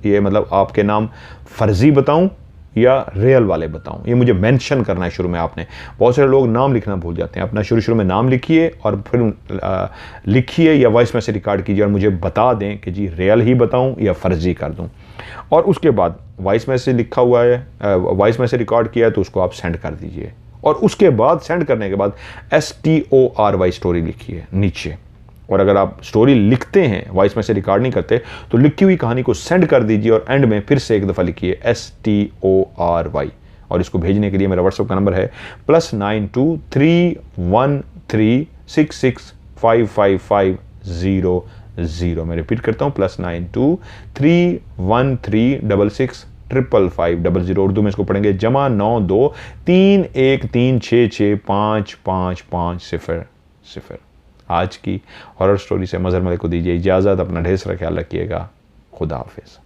ये मतलब आपके नाम फर्जी बताऊं या रियल वाले बताऊं, ये मुझे मेंशन करना है शुरू में आपने। बहुत सारे लोग नाम लिखना भूल जाते हैं, अपना शुरू में नाम लिखिए और फिर लिखिए या वॉइस मैसेज रिकॉर्ड कीजिए और मुझे बता दें कि जी रियल ही बताऊं या फर्जी कर दूं। और उसके बाद वॉइस मैसेज लिखा हुआ है, वॉइस मैसेज रिकॉर्ड किया है तो उसको आप सेंड कर दीजिए। और उसके बाद सेंड करने के बाद STORY स्टोरी लिखिए नीचे। और अगर आप स्टोरी लिखते हैं, वॉइस मैसेज रिकॉर्ड नहीं करते, तो लिखी हुई कहानी को सेंड कर दीजिए और एंड में फिर से एक दफ़ा लिखिए STORY। और इसको भेजने के लिए मेरा व्हाट्सएप का नंबर है +9231655500। मैं रिपीट करता हूँ, +923136655500। उर्दू में इसको पढ़ेंगे +923136655550। आज की हॉरर स्टोरी से मज़हर मलिक को दीजिए इजाज़त। अपना ढेर सारा ख्याल रखिएगा। खुदा हाफिज़।